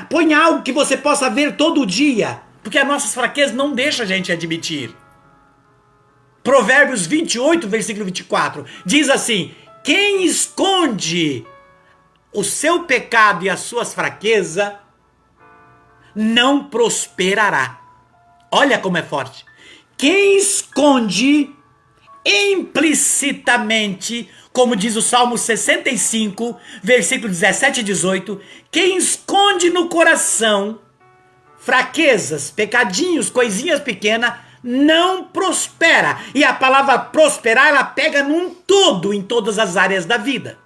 Speaker 1: põe algo que você possa ver todo dia, porque as nossas fraquezas não deixam a gente admitir. Provérbios 28, versículo 24, diz assim: quem esconde o seu pecado e as suas fraquezas não prosperará. Olha como é forte. Quem esconde implicitamente, como diz o Salmo 65, versículo 17 e 18, quem esconde no coração fraquezas, pecadinhos, coisinhas pequenas, não prospera. E a palavra prosperar, ela pega num todo, em todas as áreas da vida.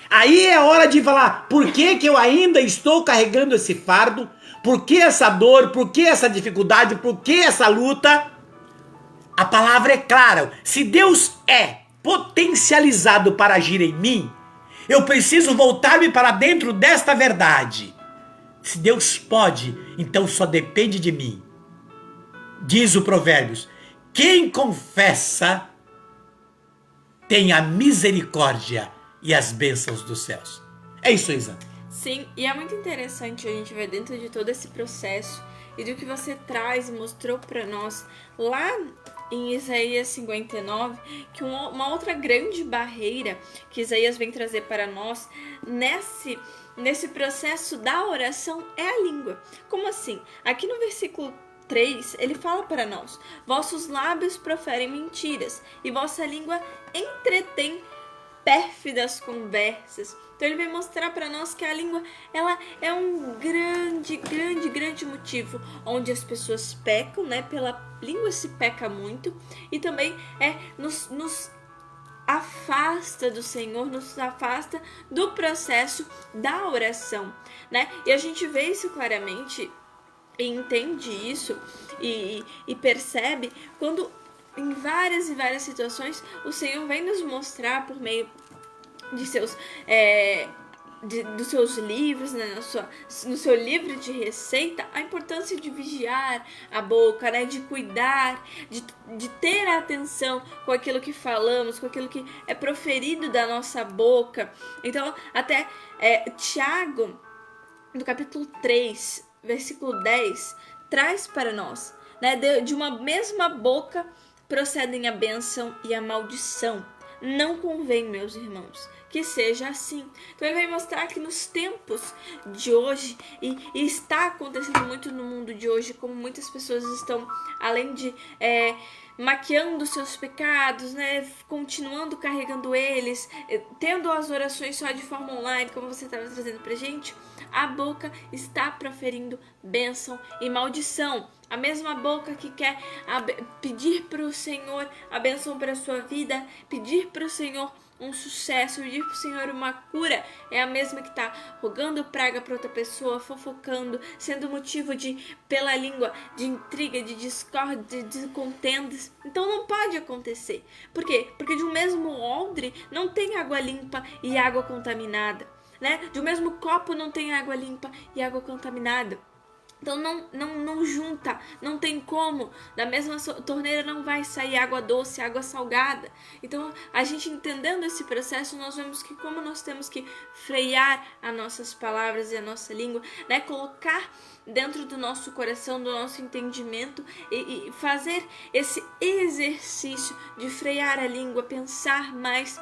Speaker 1: Aí é hora de falar: por que eu ainda estou carregando esse fardo? Por que essa dor? Por que essa dificuldade? Por que essa luta? A palavra é clara. Se Deus é potencializado para agir em mim, eu preciso voltar-me para dentro desta verdade. Se Deus pode, então só depende de mim. Diz o Provérbios: quem confessa tem a misericórdia e as bênçãos dos céus. É isso, Isa.
Speaker 2: Sim, e é muito interessante a gente ver dentro de todo esse processo e do que você traz e mostrou para nós lá em Isaías 59, que uma outra grande barreira que Isaías vem trazer para nós nesse processo da oração é a língua. Como assim? Aqui no versículo 3, ele fala para nós: vossos lábios proferem mentiras e vossa língua entretém pérfidas conversas. Então ele vem mostrar para nós que a língua, ela é um grande motivo onde as pessoas pecam, né? Pela língua se peca muito e também nos afasta do Senhor, nos afasta do processo da oração, né? E a gente vê isso claramente e entende isso e percebe quando em várias e várias situações o Senhor vem nos mostrar por meio de dos seus livros, né, no seu livro de receita, a importância de vigiar a boca, né, de cuidar, de ter atenção com aquilo que falamos, com aquilo que é proferido da nossa boca. Então, até Tiago, no capítulo 3, versículo 10, traz para nós, né, de uma mesma boca procedem a bênção e a maldição. Não convém, meus irmãos, que seja assim. Então ele vai mostrar que nos tempos de hoje, e está acontecendo muito no mundo de hoje, como muitas pessoas estão, além de maquiando seus pecados, né, continuando carregando eles, tendo as orações só de forma online, como você estava trazendo pra gente, a boca está proferindo bênção e maldição. A mesma boca que quer pedir para o Senhor a bênção para a sua vida, pedir para o Senhor um sucesso, pedir para o Senhor uma cura, é a mesma que está rogando praga para outra pessoa, fofocando, sendo motivo pela língua, de intriga, de discórdia, de contendas. Então não pode acontecer. Por quê? Porque de um mesmo odre não tem água limpa e água contaminada, né? De um mesmo copo não tem água limpa e água contaminada. Então não junta, não tem como. Da mesma torneira não vai sair água doce, água salgada. Então a gente entendendo esse processo, nós vemos que como nós temos que frear as nossas palavras e a nossa língua, né? Colocar dentro do nosso coração, do nosso entendimento e fazer esse exercício de frear a língua, pensar mais.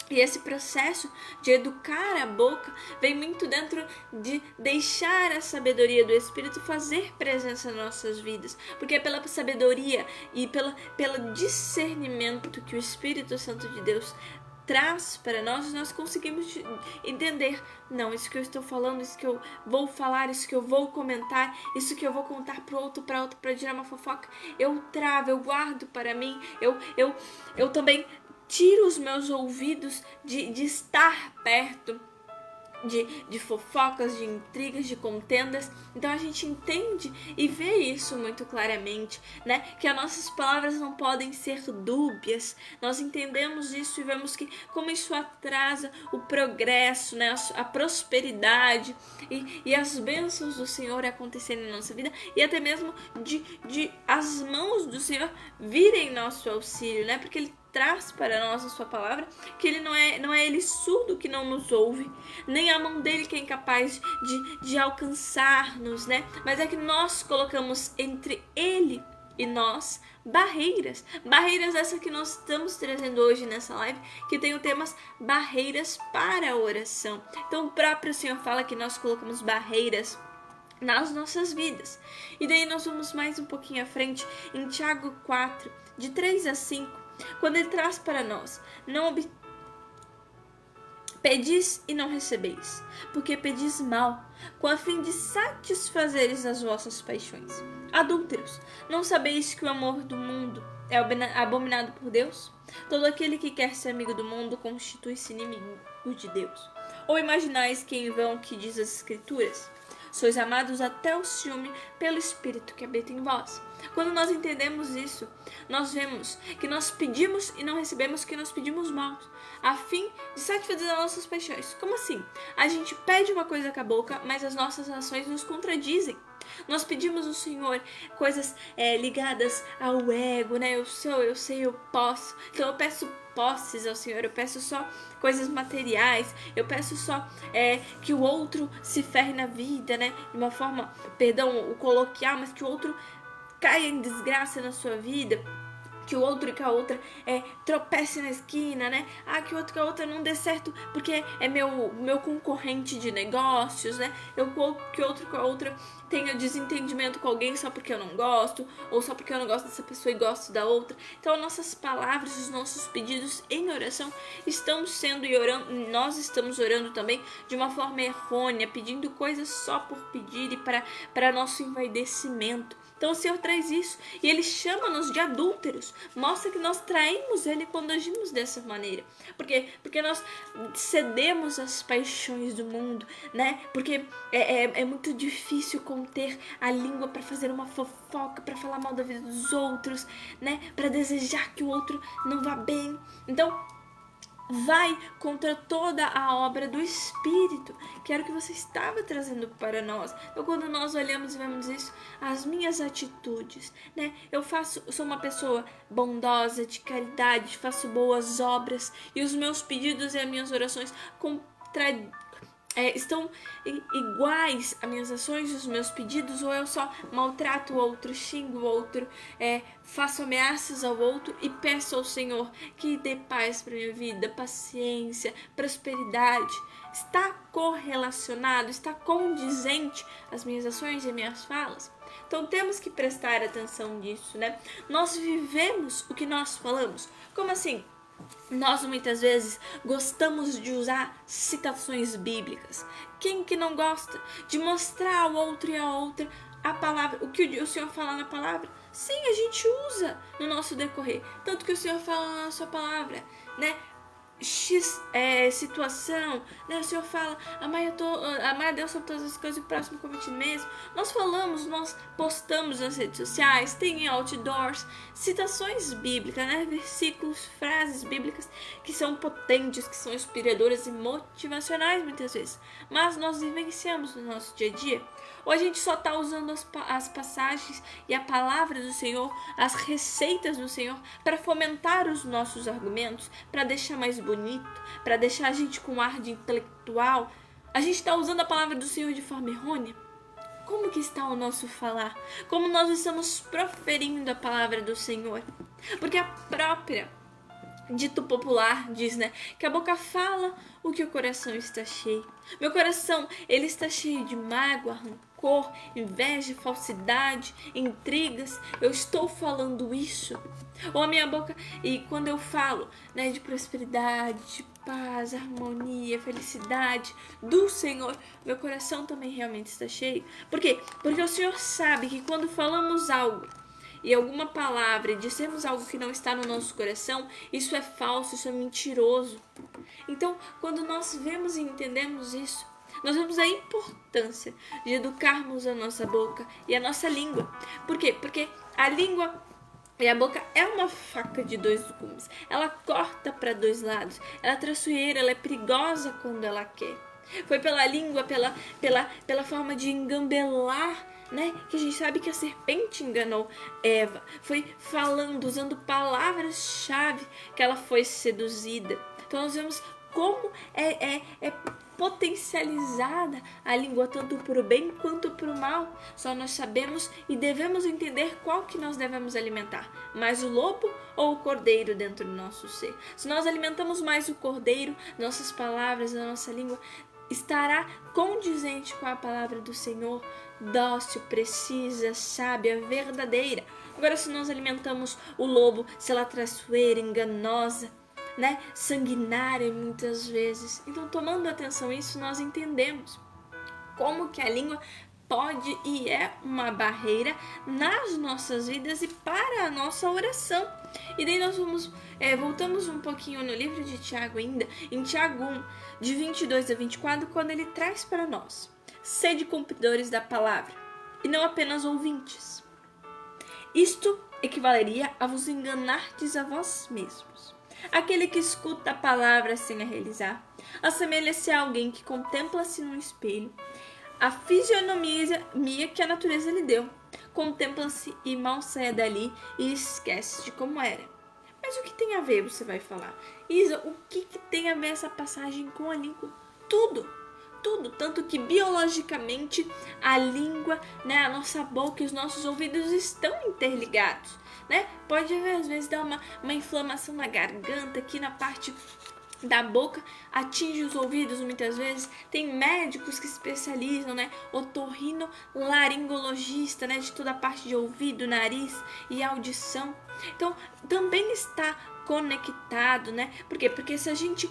Speaker 2: E esse processo de educar a boca vem muito dentro de deixar a sabedoria do Espírito fazer presença nas nossas vidas. Porque é pela sabedoria e pelo discernimento que o Espírito Santo de Deus traz para nós conseguimos entender, não, isso que eu estou falando, isso que eu vou falar, isso que eu vou comentar, isso que eu vou contar para outro, para tirar uma fofoca, eu travo, eu guardo para mim, eu também tiro os meus ouvidos de estar perto de fofocas, de intrigas, de contendas. Então a gente entende e vê isso muito claramente, né? Que as nossas palavras não podem ser dúbias. Nós entendemos isso e vemos que como isso atrasa o progresso, né? A prosperidade e as bênçãos do Senhor acontecerem na nossa vida e até mesmo de as mãos do Senhor virem nosso auxílio, né? Porque Ele traz para nós a sua palavra, que ele não é ele surdo que não nos ouve, nem a mão dele que é incapaz de alcançar-nos, né? Mas é que nós colocamos entre ele e nós barreiras essas que nós estamos trazendo hoje nessa live, que tem o tema barreiras para a oração. Então o próprio Senhor fala que nós colocamos barreiras nas nossas vidas. E daí nós vamos mais um pouquinho à frente em Tiago 4, de 3 a 5, quando ele traz para nós: pedis e não recebeis, porque pedis mal, com a fim de satisfazeres as vossas paixões. Adúlteros, não sabeis que o amor do mundo é abominado por Deus? Todo aquele que quer ser amigo do mundo constitui-se inimigo de Deus. Ou imaginais que em vão que diz as Escrituras: sois amados até o ciúme pelo Espírito que habita em vós. Quando nós entendemos isso, nós vemos que nós pedimos e não recebemos, que nós pedimos mal, a fim de satisfazer as nossas paixões. Como assim? A gente pede uma coisa com a boca, mas as nossas ações nos contradizem. Nós pedimos ao Senhor coisas ligadas ao ego, né? Eu sei, eu posso. Então eu peço posses ao Senhor, eu peço só coisas materiais, eu peço só que o outro se ferre na vida, né? De uma forma, perdão, o coloquial, mas que o outro caia em desgraça na sua vida, que o outro e que a outra tropece na esquina, né? Que o outro e que a outra não dê certo porque é meu concorrente de negócios, né? Que o outro e que a outra tenha desentendimento com alguém só porque eu não gosto, ou só porque eu não gosto dessa pessoa e gosto da outra. Então nossas palavras, os nossos pedidos em oração estão sendo nós estamos orando também de uma forma errônea, pedindo coisas só por pedir e para nosso envaidecimento. Então o Senhor traz isso e Ele chama-nos de adúlteros, mostra que nós traímos Ele quando agimos dessa maneira. Por quê? Porque nós cedemos às paixões do mundo, né? Porque é muito difícil conter a língua para fazer uma fofoca, para falar mal da vida dos outros, né? Para desejar que o outro não vá bem. Então, vai contra toda a obra do Espírito, que era o que você estava trazendo para nós. Então, quando nós olhamos e vemos isso, as minhas atitudes, né? Eu sou uma pessoa bondosa, de caridade, faço boas obras, e os meus pedidos e as minhas orações estão iguais às minhas ações e os meus pedidos, ou eu só maltrato o outro, xingo o outro, faço ameaças ao outro e peço ao Senhor que dê paz para minha vida, paciência, prosperidade. Está correlacionado, está condizente as minhas ações e as minhas falas? Então temos que prestar atenção nisso, né? Nós vivemos o que nós falamos. Como assim? Nós muitas vezes gostamos de usar citações bíblicas. Quem que não gosta de mostrar ao outro e à outra a palavra, o que o Senhor fala na palavra? Sim, a gente usa no nosso decorrer. Tanto que o Senhor fala na sua palavra, né? X situação, né? O Senhor fala, amar a Deus sobre todas as coisas e o próximo como a ti mesmo. Nós falamos, nós postamos nas redes sociais, tem em outdoors, citações bíblicas, né? Versículos, frases bíblicas que são potentes, que são inspiradoras e motivacionais muitas vezes. Mas nós vivenciamos no nosso dia a dia. Ou a gente só está usando as passagens e a palavra do Senhor, as receitas do Senhor, para fomentar os nossos argumentos, para deixar mais bonito, para deixar a gente com ar de intelectual. A gente está usando a palavra do Senhor de forma errônea? Como que está o nosso falar? Como nós estamos proferindo a palavra do Senhor? Porque a própria dito popular diz, né, que a boca fala o que o coração está cheio. Meu coração, ele está cheio de mágoa, rancor, inveja, falsidade, intrigas. Eu estou falando isso. Ou a minha boca, e quando eu falo, né, de prosperidade, de paz, harmonia, felicidade do Senhor, meu coração também realmente está cheio. Por quê? Porque o Senhor sabe que quando falamos algo e alguma palavra e dissemos algo que não está no nosso coração, isso é falso, isso é mentiroso. Então, quando nós vemos e entendemos isso, nós vemos a importância de educarmos a nossa boca e a nossa língua. Por quê? Porque a língua e a boca é uma faca de dois gumes. Ela corta para dois lados. Ela é traiçoeira, ela é perigosa quando ela quer. Foi pela língua, pela forma de engambelar, né, que a gente sabe que a serpente enganou Eva. Foi falando, usando palavras-chave que ela foi seduzida. Então nós vemos como é potencializada a língua, tanto para o bem quanto para o mal. Só nós sabemos e devemos entender qual que nós devemos alimentar, mais o lobo ou o cordeiro dentro do nosso ser. Se nós alimentamos mais o cordeiro, nossas palavras, a nossa língua estará condizente com a palavra do Senhor, dócil, precisa, sábia, verdadeira. Agora, se nós alimentamos o lobo, se ela é traiçoeira, enganosa, né, sanguinária muitas vezes. Então, tomando atenção a isso, nós entendemos como que a língua pode e é uma barreira nas nossas vidas e para a nossa oração. E daí nós voltamos um pouquinho no livro de Tiago ainda, em Tiago 1, de 22 a 24, quando ele traz para nós: sede cumpridores da palavra, e não apenas ouvintes. Isto equivaleria a vos enganardes a vós mesmos. Aquele que escuta a palavra sem a realizar, assemelha-se a alguém que contempla-se num espelho, a fisionomia que a natureza lhe deu. Contempla-se e mal sai dali e esquece de como era. Mas o que tem a ver, você vai falar? Isa, o que tem a ver essa passagem com a língua? Tudo, tanto que biologicamente a língua, né, a nossa boca e os nossos ouvidos estão interligados, né? Pode haver, às vezes, dar uma inflamação na garganta, aqui na parte da boca, atinge os ouvidos muitas vezes. Tem médicos que se especializam, né, otorrinolaringologista, né, de toda a parte de ouvido, nariz e audição. Então, também está conectado, né? Por quê? Porque se a gente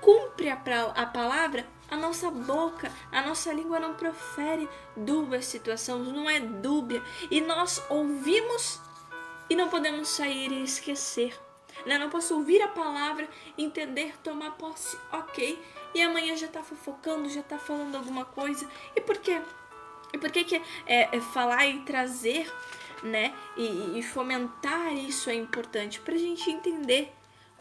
Speaker 2: cumpre a palavra, a nossa boca, a nossa língua não profere duas situações, não é dúbia. E nós ouvimos E não podemos sair e esquecer. Né? Não posso ouvir a palavra, entender, tomar posse, ok. E amanhã já tá fofocando, já tá falando alguma coisa. E por quê? E por que falar e trazer, né? E fomentar isso é importante? Pra gente entender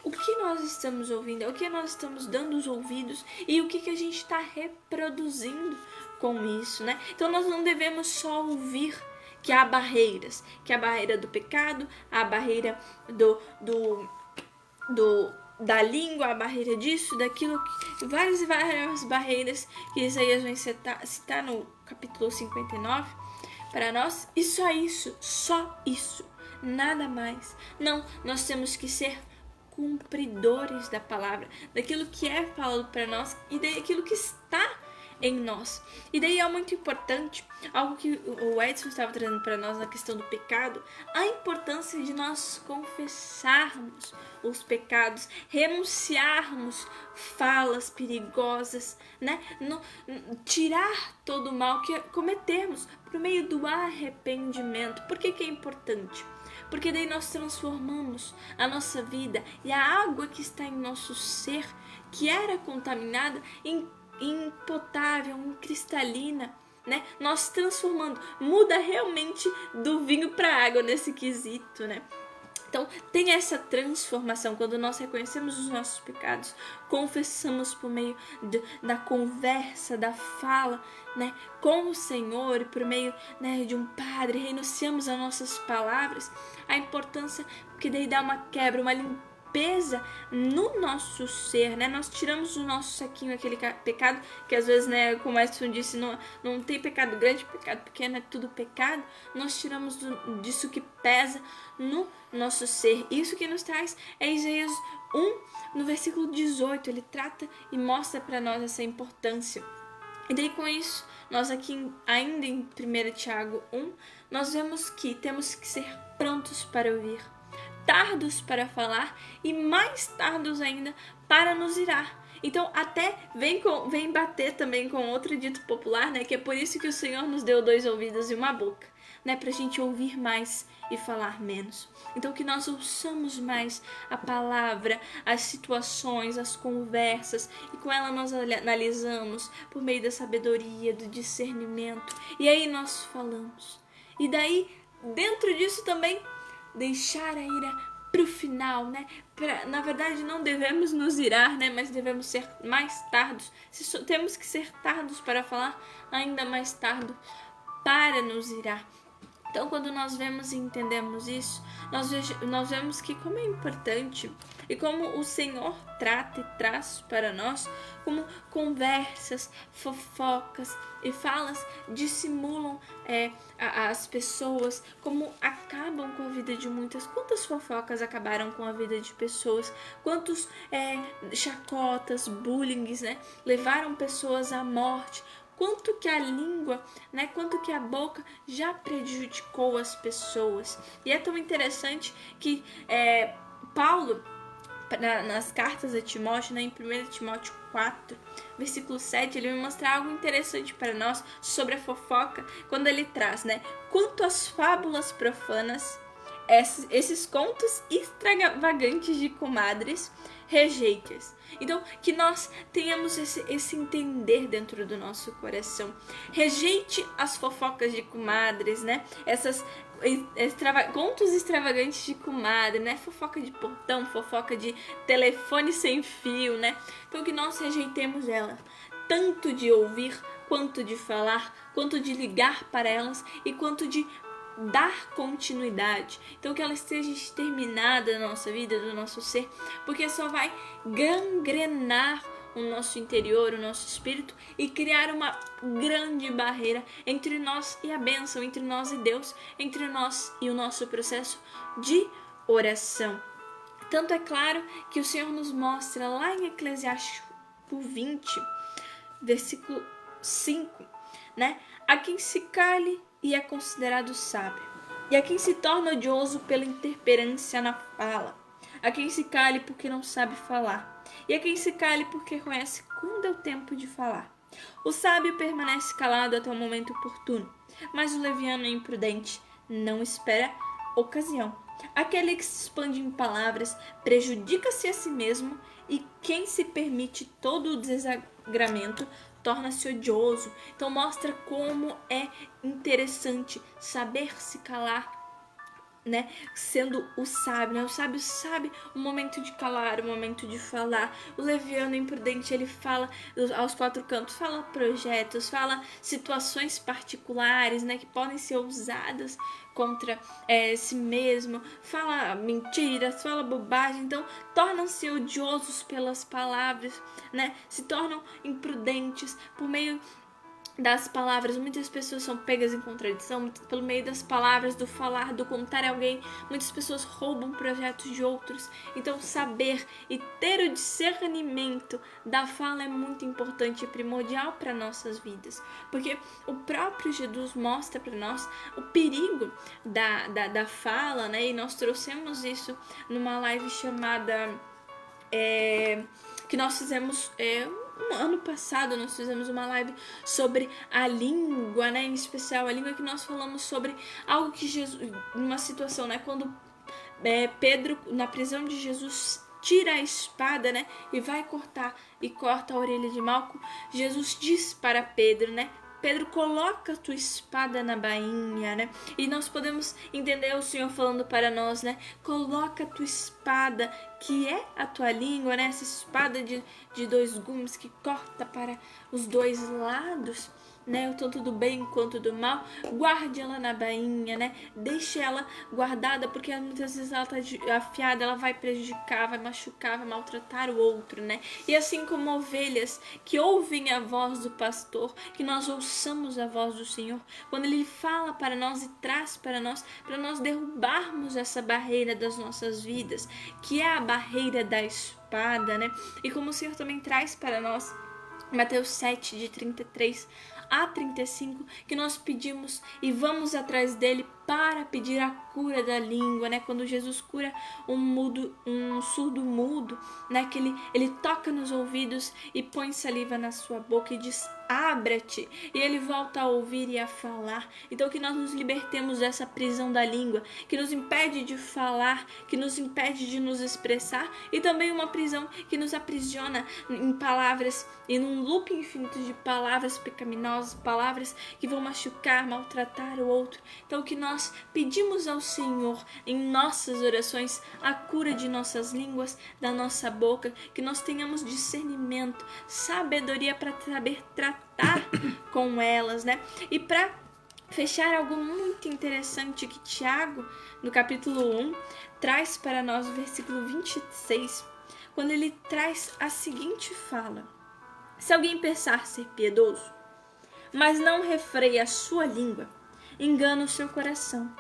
Speaker 2: o que nós estamos ouvindo, o que nós estamos dando os ouvidos e o que a gente está reproduzindo com isso, né? Então nós não devemos só ouvir que há barreiras, que há a barreira do pecado, a barreira da língua, a barreira disso, daquilo, várias e várias barreiras que Isaías vai citar no capítulo 59 para nós, e só isso, nada mais. Não, nós temos que ser cumpridores da palavra, daquilo que é falado para nós e daquilo que está em nós. E daí é muito importante, algo que o Edson estava trazendo para nós na questão do pecado, a importância de nós confessarmos os pecados, renunciarmos falas perigosas, né? Tirar todo o mal que cometemos por meio do arrependimento. Por que é importante? Porque daí nós transformamos a nossa vida e a água que está em nosso ser, que era contaminada, em impotável, em cristalina, né? Nós transformando, muda realmente do vinho para água nesse quesito, né? Então, tem essa transformação quando nós reconhecemos os nossos pecados, confessamos por meio da conversa, da fala, né, com o Senhor e por meio, né, de um padre, renunciamos as nossas palavras, a importância, porque daí dá uma quebra, uma limpeza no nosso ser, né? Nós tiramos do nosso saquinho aquele pecado, que às vezes, né, como o Edson disse, não tem pecado grande, pecado pequeno, é tudo pecado. Nós tiramos disso que pesa no nosso ser. Isso que nos traz é Isaías 1, no versículo 18, ele trata e mostra para nós essa importância. E daí com isso, nós aqui ainda em 1 Tiago 1, nós vemos que temos que ser prontos para ouvir, tardos para falar e mais tardos ainda para nos irar. Então até vem bater também com outro dito popular, né, que é por isso que o Senhor nos deu 2 ouvidos e uma boca, né, pra gente ouvir mais e falar menos. Então que nós ouçamos mais a palavra, as situações, as conversas, e com ela nós analisamos por meio da sabedoria, do discernimento, e aí nós falamos. E daí, dentro disso também, deixar a ira pro final, né? Na verdade, não devemos nos irar, né? Mas devemos ser mais tardos. Se temos que ser tardos para falar, ainda mais tardo para nos irar. Então, quando nós vemos e entendemos isso, nós vemos que como é importante e como o Senhor trata e traz para nós, como conversas, fofocas e falas dissimulam as pessoas, como acabam com a vida de muitas. Quantas fofocas acabaram com a vida de pessoas? Quantos chacotas, bullying, né, levaram pessoas à morte? Quanto que a língua, né, quanto que a boca já prejudicou as pessoas. E é tão interessante que Paulo, nas cartas a Timóteo, né, em 1 Timóteo 4, versículo 7, ele vai mostrar algo interessante para nós sobre a fofoca, quando ele traz, né, quanto às fábulas profanas, esses contos extravagantes de comadres, rejeite-os. Então, que nós tenhamos esse entender dentro do nosso coração. Rejeite as fofocas de comadres, né? Essas contos extravagantes de comadre, né? Fofoca de portão, fofoca de telefone sem fio, né? Então, que nós rejeitemos elas, tanto de ouvir, quanto de falar, quanto de ligar para elas e quanto de dar continuidade. Então que ela esteja exterminada na nossa vida, do nosso ser, porque só vai gangrenar o nosso interior, o nosso espírito e criar uma grande barreira entre nós e a bênção, entre nós e Deus, entre nós e o nosso processo de oração. Tanto é claro que o Senhor nos mostra lá em Eclesiástico 20, versículo 5, né? A quem se cale e é considerado sábio, e a quem se torna odioso pela intemperância na fala, a quem se cale porque não sabe falar, e a quem se cale porque conhece quando é o tempo de falar. O sábio permanece calado até o momento oportuno, mas o leviano e imprudente não espera ocasião Aquele que se expande em palavras prejudica-se a si mesmo, e quem se permite todo o desagramento torna-se odioso. Então mostra como é interessante saber se calar, né? Sendo o sábio, né? O sábio sabe o momento de calar, o momento de falar. O leviano imprudente, ele fala aos quatro cantos, fala projetos, fala situações particulares, né? Que podem ser usadas contra si mesmo, fala mentiras, fala bobagem. Então tornam-se odiosos pelas palavras, né? Se tornam imprudentes por meio das palavras. Muitas pessoas são pegas em contradição pelo meio das palavras, do falar, do contar a alguém. Muitas pessoas roubam projetos de outros. Então saber e ter o discernimento da fala é muito importante e primordial para nossas vidas, porque o próprio Jesus mostra para nós o perigo da fala, né? E nós trouxemos isso numa live chamada que nós fizemos ano passado. Nós fizemos uma live sobre a língua, né? Em especial a língua, que nós falamos sobre algo que Jesus, numa situação, né? Quando Pedro, na prisão de Jesus, tira a espada, né? E vai cortar, e corta a orelha de Malco. Jesus diz para Pedro, né? Pedro, coloca a tua espada na bainha, né? E nós podemos entender o Senhor falando para nós, né? Coloca a tua espada, que é a tua língua, né? Essa espada de dois gumes que corta para os dois lados, né? Tanto do bem quanto do mal. Guarde ela na bainha, né? Deixe ela guardada, porque muitas vezes ela está afiada, ela vai prejudicar, vai machucar, vai maltratar o outro, né? E assim como ovelhas que ouvem a voz do pastor, que nós ouçamos a voz do Senhor quando Ele fala para nós e traz para nós derrubarmos essa barreira das nossas vidas, que é a barreira da espada, né? E como o Senhor também traz para nós, Mateus 7, de 33 a 35, que nós pedimos e vamos atrás dele para pedir a cura da língua, né? Quando Jesus cura um surdo mudo, né? Que ele toca nos ouvidos e põe saliva na sua boca e diz: abra-te, e ele volta a ouvir e a falar. Então que nós nos libertemos dessa prisão da língua, que nos impede de falar, que nos impede de nos expressar, e também uma prisão que nos aprisiona em palavras e num loop infinito de palavras pecaminosas, palavras que vão machucar, maltratar o outro. Então que nós pedimos ao Senhor em nossas orações a cura de nossas línguas, da nossa boca, que nós tenhamos discernimento, sabedoria para saber tratar com elas, né? E para fechar, algo muito interessante que Tiago, no capítulo 1, traz para nós, o versículo 26, quando ele traz a seguinte fala: se alguém pensar ser piedoso, mas não refreia a sua língua, engana o seu coração,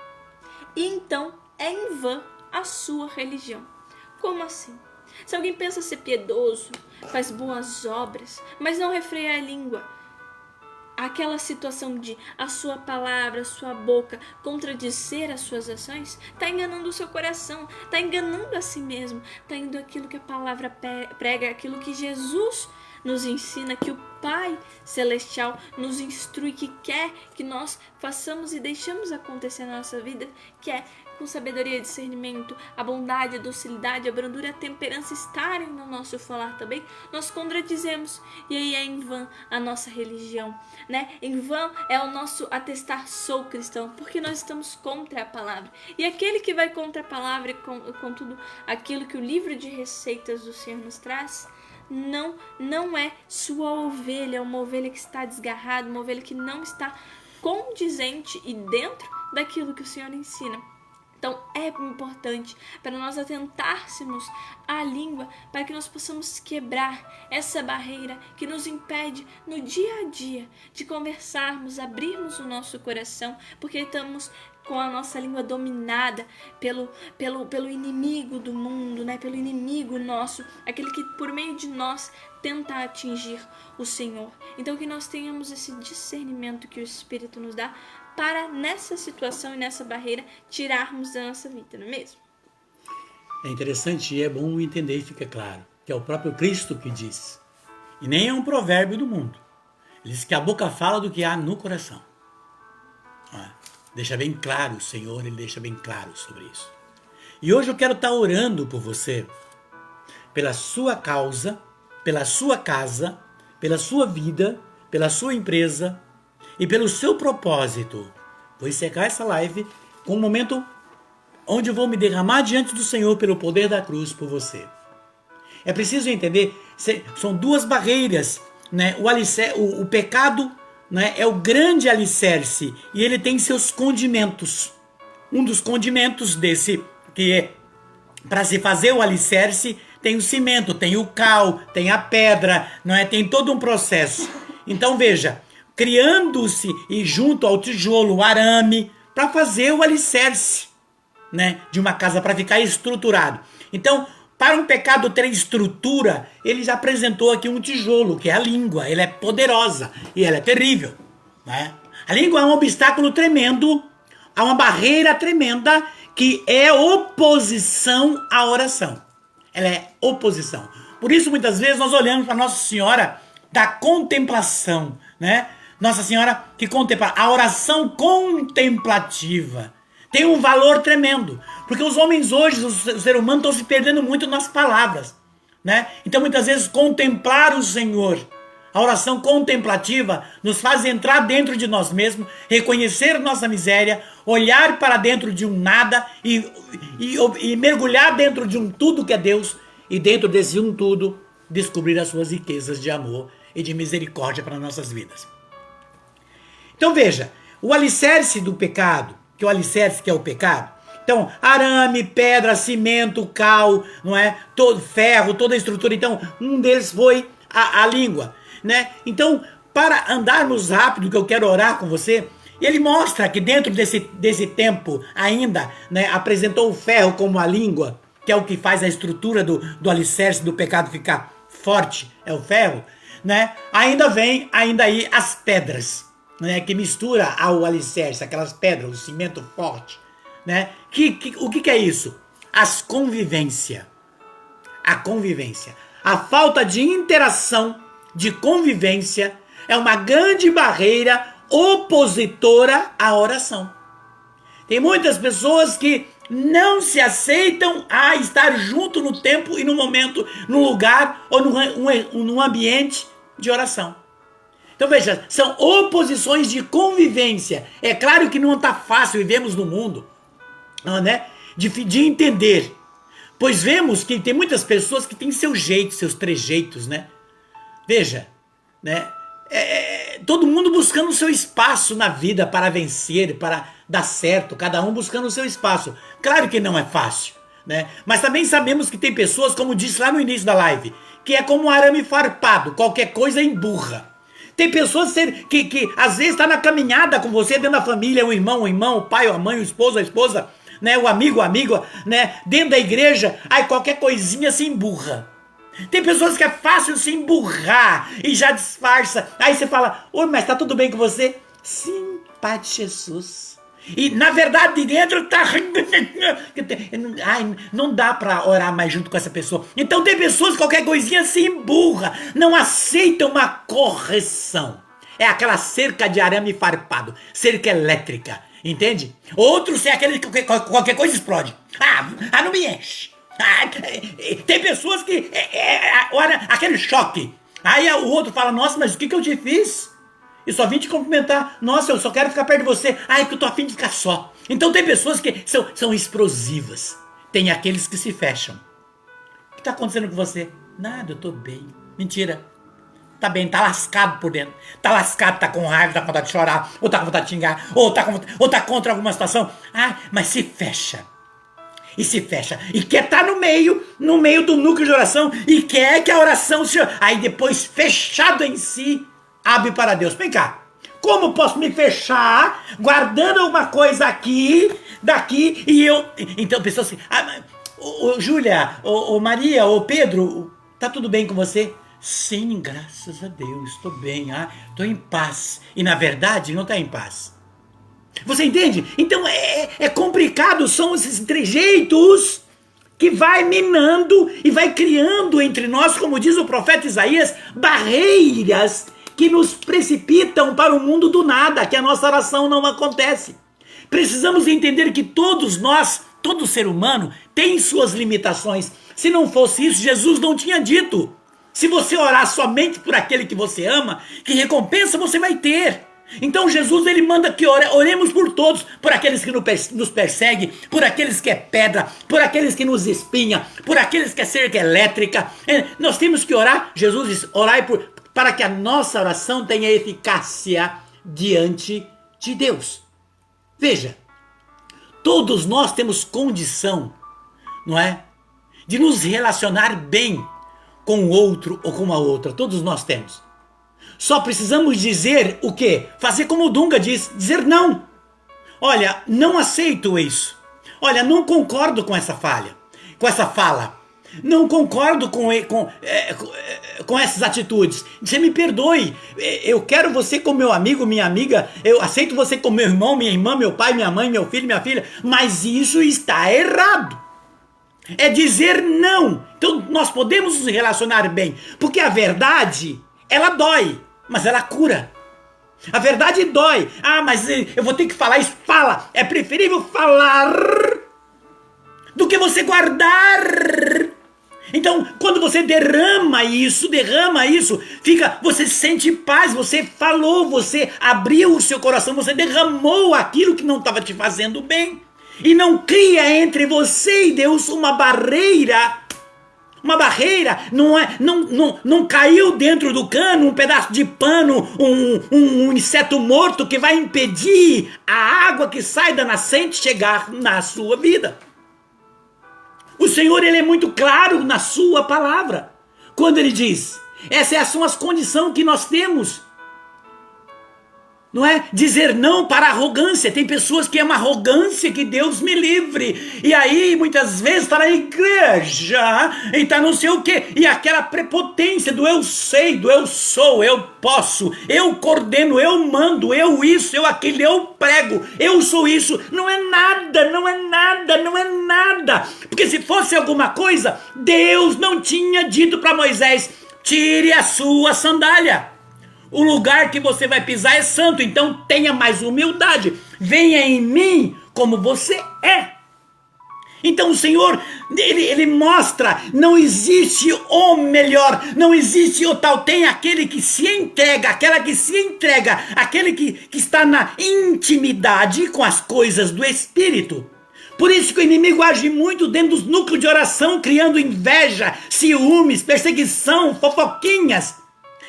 Speaker 2: e então é em vão a sua religião. Como assim? Se alguém pensa ser piedoso, faz boas obras, mas não refreia a língua, aquela situação de a sua palavra, a sua boca contradizer as suas ações, está enganando o seu coração, está enganando a si mesmo, está indo aquilo que a palavra prega, aquilo que Jesus nos ensina, que o Pai Celestial nos instrui, que quer que nós façamos e deixemos acontecer na nossa vida, que é com sabedoria e discernimento, a bondade, a docilidade, a brandura e a temperança estarem no nosso falar também. Nós contradizemos, e aí é em vão a nossa religião, né? Em vão é o nosso atestar sou cristão, porque nós estamos contra a palavra. E aquele que vai contra a palavra e com tudo aquilo que o livro de receitas do Senhor nos traz, não é sua ovelha, é uma ovelha que está desgarrada, uma ovelha que não está condizente e dentro daquilo que o Senhor ensina. Então é importante para nós atentássemos à língua, para que nós possamos quebrar essa barreira que nos impede no dia a dia de conversarmos, abrirmos o nosso coração, porque estamos com a nossa língua dominada pelo inimigo do mundo, né? Pelo inimigo nosso, aquele que por meio de nós tenta atingir o Senhor. Então que nós tenhamos esse discernimento que o Espírito nos dá para nessa situação e nessa barreira tirarmos da nossa vida, não é mesmo?
Speaker 1: É interessante e é bom entender e fica claro que é o próprio Cristo que diz, e nem é um provérbio do mundo. Ele diz que a boca fala do que há no coração. Deixa bem claro o Senhor, ele deixa bem claro sobre isso. E hoje eu quero estar orando por você, pela sua causa, pela sua casa, pela sua vida, pela sua empresa e pelo seu propósito. Vou encerrar essa live com um momento onde eu vou me derramar diante do Senhor pelo poder da cruz por você. É preciso entender, são duas barreiras, né? O pecado, né, é o grande alicerce e ele tem seus condimentos. Um dos condimentos desse, que é para se fazer o alicerce, tem o cimento, tem o cal, tem a pedra, não é? Tem todo um processo. Então veja, criando-se e junto ao tijolo, o arame, para fazer o alicerce, né, de uma casa, para ficar estruturado. Então, para um pecado ter estrutura, ele já apresentou aqui um tijolo, que é a língua. Ela é poderosa e ela é terrível, né? A língua é um obstáculo tremendo, há uma barreira tremenda que é oposição à oração. Ela é oposição. Por isso, muitas vezes, nós olhamos para Nossa Senhora da contemplação, né? Nossa Senhora que contempla. A oração contemplativa tem um valor tremendo. Porque os homens hoje, os seres humanos, estão se perdendo muito nas palavras, né? Então, muitas vezes, contemplar o Senhor, a oração contemplativa, nos faz entrar dentro de nós mesmos, reconhecer nossa miséria, olhar para dentro de um nada e mergulhar dentro de um tudo que é Deus, e dentro desse um tudo, descobrir as suas riquezas de amor e de misericórdia para nossas vidas. Então veja, o alicerce do pecado, que é o alicerce que é o pecado, então arame, pedra, cimento, cal, não é? Todo ferro, toda a estrutura. Então um deles foi a língua, né? Então, para andarmos rápido, que eu quero orar com você, ele mostra que dentro desse tempo ainda, né, apresentou o ferro como a língua, que é o que faz a estrutura do alicerce do pecado ficar forte, é o ferro, né? Ainda aí as pedras, né, que mistura ao alicerce, aquelas pedras, o cimento forte, né? O que é isso? As convivência. A convivência. A falta de interação, de convivência, é uma grande barreira opositora à oração. Tem muitas pessoas que não se aceitam a estar junto no tempo e no momento, no lugar ou num ambiente de oração. Então veja, são oposições de convivência. É claro que não está fácil, vivemos no mundo, né, de entender. Pois vemos que tem muitas pessoas que têm seu jeito, seus trejeitos, né? Veja, né? Todo mundo buscando o seu espaço na vida para vencer, para dar certo, cada um buscando o seu espaço. Claro que não é fácil, né? Mas também sabemos que tem pessoas, como disse lá no início da live, que é como um arame farpado, qualquer coisa emburra. Tem pessoas que às vezes está na caminhada com você, dentro da família, o irmão, o pai, a mãe, o esposo, a esposa, né? O amigo, a amiga, né? Dentro da igreja, aí qualquer coisinha se emburra. Tem pessoas que é fácil se emburrar e já disfarça. Aí você fala, oi, mas tá tudo bem com você? Sim, Pai de Jesus. E na verdade de dentro tá... Ai, não dá pra orar mais junto com essa pessoa. Então tem pessoas que qualquer coisinha se emburra, não aceitam uma correção. É aquela cerca de arame farpado, cerca elétrica, entende? Outros é aquele que qualquer coisa explode. Não me enche. Tem pessoas que olha, aquele choque. Aí o outro fala, nossa, mas o que eu te fiz? Eu só vim te cumprimentar. Nossa, eu só quero ficar perto de você. Que eu tô a fim de ficar só. Então tem pessoas que são explosivas. Tem aqueles que se fecham. O que tá acontecendo com você? Nada, eu tô bem. Mentira. Tá bem, tá lascado por dentro. Tá lascado, tá com raiva, tá com vontade de chorar, ou tá com vontade de xingar, ou tá contra alguma situação. Mas se fecha. E se fecha. E quer estar no meio do núcleo de oração. E quer que a oração seja... Aí depois, fechado em si, abre para Deus. Vem cá. Como posso me fechar, guardando alguma coisa aqui, daqui, e eu... Então, pessoas assim... Júlia, Maria, Pedro, tá tudo bem com você? Sim, graças a Deus, estou bem. Estou em paz. E na verdade, não está em paz. Você entende? Então é complicado, são esses trejeitos que vai minando e vai criando entre nós, como diz o profeta Isaías, barreiras que nos precipitam para o mundo do nada, que a nossa oração não acontece. Precisamos entender que todos nós, todo ser humano, tem suas limitações. Se não fosse isso, Jesus não tinha dito. Se você orar somente por aquele que você ama, que recompensa você vai ter. Então Jesus, ele manda que oremos por todos, por aqueles que nos perseguem, por aqueles que é pedra, por aqueles que nos espinham, por aqueles que é cerca elétrica. Nós temos que orar. Jesus diz, orai para que a nossa oração tenha eficácia diante de Deus. Veja, todos nós temos condição, não é? De nos relacionar bem com o outro ou com a outra. Todos nós temos. Só precisamos dizer o quê? Fazer como o Dunga diz, dizer não. Olha, não aceito isso. Olha, não concordo com essa fala. Não concordo com essas atitudes. Você me perdoe. Eu quero você como meu amigo, minha amiga. Eu aceito você como meu irmão, minha irmã, meu pai, minha mãe, meu filho, minha filha. Mas isso está errado. É dizer não. Então nós podemos nos relacionar bem. Porque a verdade, ela dói, mas ela cura. A verdade dói. Ah, mas eu vou ter que falar isso. Fala. É preferível falar do que você guardar. Então, quando você derrama isso, você sente paz, você falou, você abriu o seu coração, você derramou aquilo que não estava te fazendo bem. E não cria entre você e Deus uma barreira. Uma barreira, não caiu dentro do cano um pedaço de pano, um inseto morto que vai impedir a água que sai da nascente chegar na sua vida. O Senhor, ele é muito claro na sua palavra, quando ele diz, essas são as condições que nós temos. Não é? Dizer não para a arrogância. Tem pessoas que é uma arrogância, que Deus me livre. E aí, muitas vezes, está na igreja e está não sei o quê. E aquela prepotência do eu sei, do eu sou, eu posso, eu coordeno, eu mando, eu isso, eu aquilo, eu prego, eu sou isso. Não é nada, não é nada, não é nada. Porque se fosse alguma coisa, Deus não tinha dito para Moisés, tire a sua sandália. O lugar que você vai pisar é santo, então tenha mais humildade. Venha em mim como você é. Então o Senhor, ele mostra, não existe o melhor, não existe o tal. Tem aquele que se entrega, aquela que se entrega, aquele que está na intimidade com as coisas do Espírito. Por isso que o inimigo age muito dentro dos núcleos de oração, criando inveja, ciúmes, perseguição, fofoquinhas.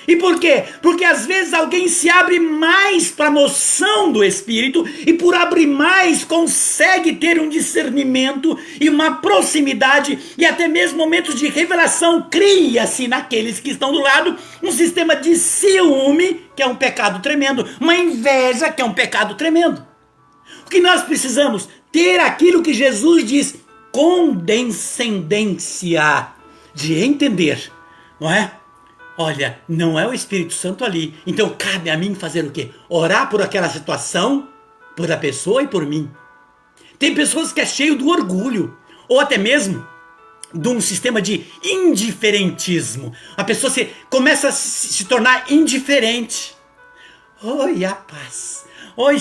Speaker 1: E por quê? Porque às vezes alguém se abre mais para a moção do Espírito e por abrir mais consegue ter um discernimento e uma proximidade e até mesmo momentos de revelação. Cria-se naqueles que estão do lado um sistema de ciúme, que é um pecado tremendo, uma inveja, que é um pecado tremendo. O que nós precisamos? Ter aquilo que Jesus diz, condescendência, de entender, não é? Olha, não é o Espírito Santo ali. Então cabe a mim fazer o quê? Orar por aquela situação, por a pessoa e por mim. Tem pessoas que é cheio do orgulho, ou até mesmo de um sistema de indiferentismo. A pessoa começa a se tornar indiferente. Oi, a paz. Oi,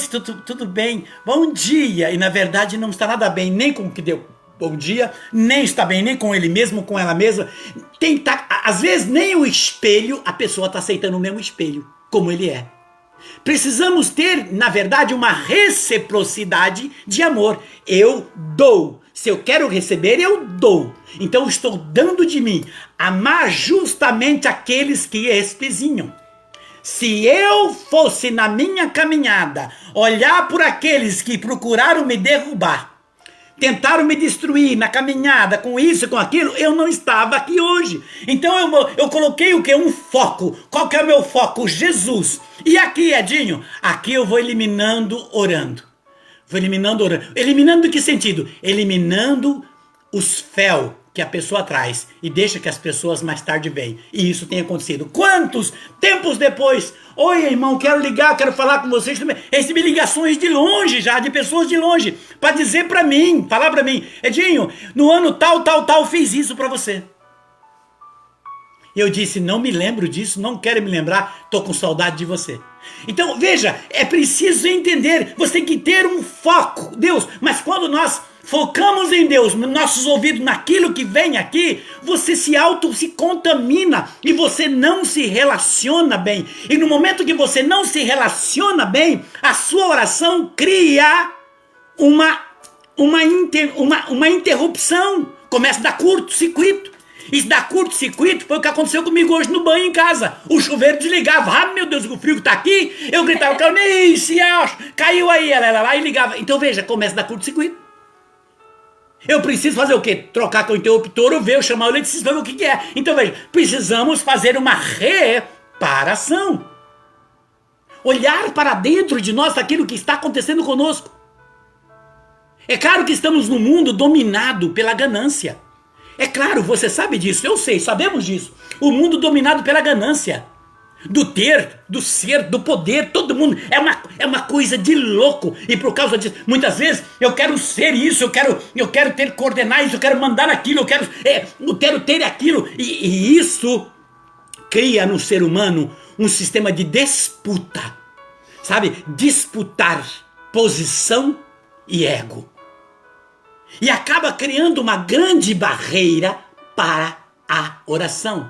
Speaker 1: tudo bem? Bom dia. E na verdade não está nada bem nem com o que deu bom dia, nem está bem nem com ele mesmo, com ela mesma. Às vezes nem o espelho, a pessoa está aceitando o mesmo espelho, como ele é. Precisamos ter, na verdade, uma reciprocidade de amor. Eu dou. Se eu quero receber, eu dou. Então eu estou dando de mim. Amar justamente aqueles que espezinham. Se eu fosse na minha caminhada, olhar por aqueles que procuraram me derrubar, tentaram me destruir na caminhada, com isso, com aquilo, eu não estava aqui hoje. Então eu coloquei o quê? Um foco. Qual que é o meu foco? Jesus. E aqui, Edinho? Aqui eu vou eliminando, orando. Vou eliminando, orando. Eliminando em que sentido? Eliminando os fel que a pessoa traz e deixa que as pessoas mais tarde venham. E isso tem acontecido. Quantos tempos depois? Oi, irmão, quero ligar, quero falar com vocês também. Recebi ligações de longe já, de pessoas de longe, para dizer para mim, falar para mim, Edinho, no ano tal, fiz isso para você. Eu disse, não me lembro disso, não quero me lembrar, estou com saudade de você. Então, veja, é preciso entender, você tem que ter um foco, Deus, mas quando nós focamos em Deus, nos nossos ouvidos, naquilo que vem aqui, você se contamina e você não se relaciona bem. E no momento que você não se relaciona bem, a sua oração cria uma interrupção, começa a dar curto-circuito. Isso dá curto-circuito foi o que aconteceu comigo hoje no banho em casa. O chuveiro desligava. Ah, meu Deus, o frio tá aqui. Eu gritava, Cleonice, caiu aí. Ela lá e ligava. Então veja, começa a dar curto-circuito. Eu preciso fazer o quê? Trocar com o interruptor, ou ver, eu chamar o eletricista, ver o que é. Então veja, precisamos fazer uma reparação. Olhar para dentro de nós daquilo que está acontecendo conosco. É claro que estamos num mundo dominado pela ganância. É claro, você sabe disso, eu sei, sabemos disso. O mundo dominado pela ganância. Do ter, do ser, do poder, todo mundo. É uma coisa de louco. E por causa disso, muitas vezes, eu quero ser isso, eu quero ter coordenar isso, eu quero mandar aquilo, eu quero ter aquilo. E isso cria no ser humano um sistema de disputa. Sabe? Disputar posição e ego. E acaba criando uma grande barreira para a oração.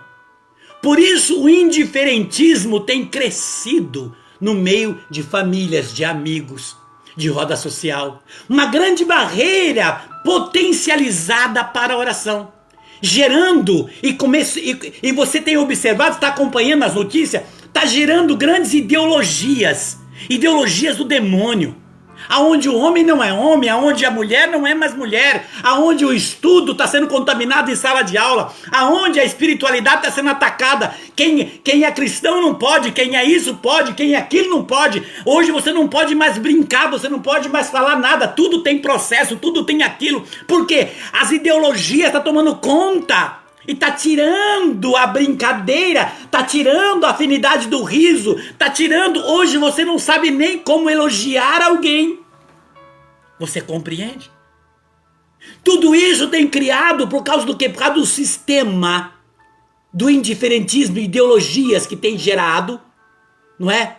Speaker 1: Por isso o indiferentismo tem crescido no meio de famílias, de amigos, de roda social. Uma grande barreira potencializada para a oração. Gerando, e você tem observado, está acompanhando as notícias, está gerando grandes ideologias do demônio. Aonde o homem não é homem, aonde a mulher não é mais mulher, aonde o estudo está sendo contaminado em sala de aula, aonde a espiritualidade está sendo atacada. Quem é cristão não pode, quem é isso pode, quem é aquilo não pode. Hoje você não pode mais brincar, você não pode mais falar nada, tudo tem processo, tudo tem aquilo. Por quê? As ideologias estão tomando conta. E tá tirando a brincadeira, tá tirando a afinidade do riso, tá tirando... Hoje você não sabe nem como elogiar alguém. Você compreende? Tudo isso tem criado por causa do quê? Por causa do sistema do indiferentismo, ideologias que tem gerado, não é?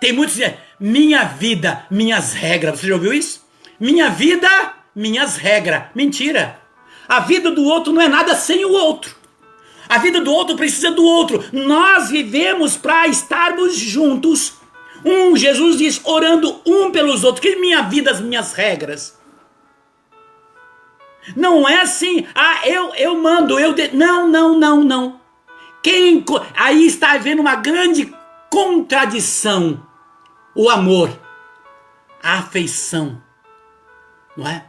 Speaker 1: Tem muitos dizendo, minha vida, minhas regras. Você já ouviu isso? Minha vida, minhas regras. Mentira. A vida do outro não é nada sem o outro. A vida do outro precisa do outro. Nós vivemos para estarmos juntos. Jesus diz, orando um pelos outros. Que minha vida, as minhas regras. Não é assim, eu mando, Não. Aí está havendo uma grande contradição. O amor, a afeição, não é?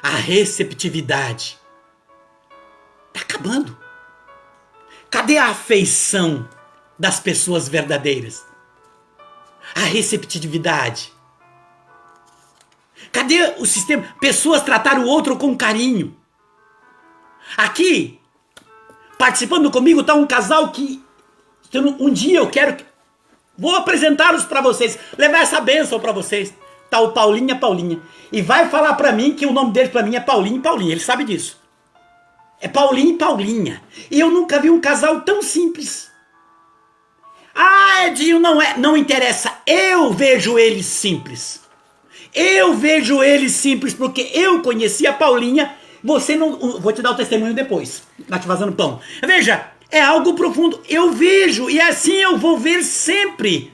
Speaker 1: A receptividade está acabando. Cadê a afeição das pessoas verdadeiras? A receptividade. Cadê o sistema? Pessoas tratar o outro com carinho. Aqui, participando comigo, está um casal que um dia eu quero... Vou apresentá-los para vocês, levar essa bênção para vocês. Tá o Paulinho e a Paulinha. E vai falar pra mim que o nome dele pra mim é Paulinho e Paulinha. Ele sabe disso. É Paulinho e Paulinha. E eu nunca vi um casal tão simples. Ah, Edinho, não interessa. Eu vejo eles simples. Eu vejo eles simples porque eu conheci a Paulinha. Você não... Vou te dar o testemunho depois. Tá te fazendo pão. Veja, é algo profundo. Eu vejo e assim eu vou ver sempre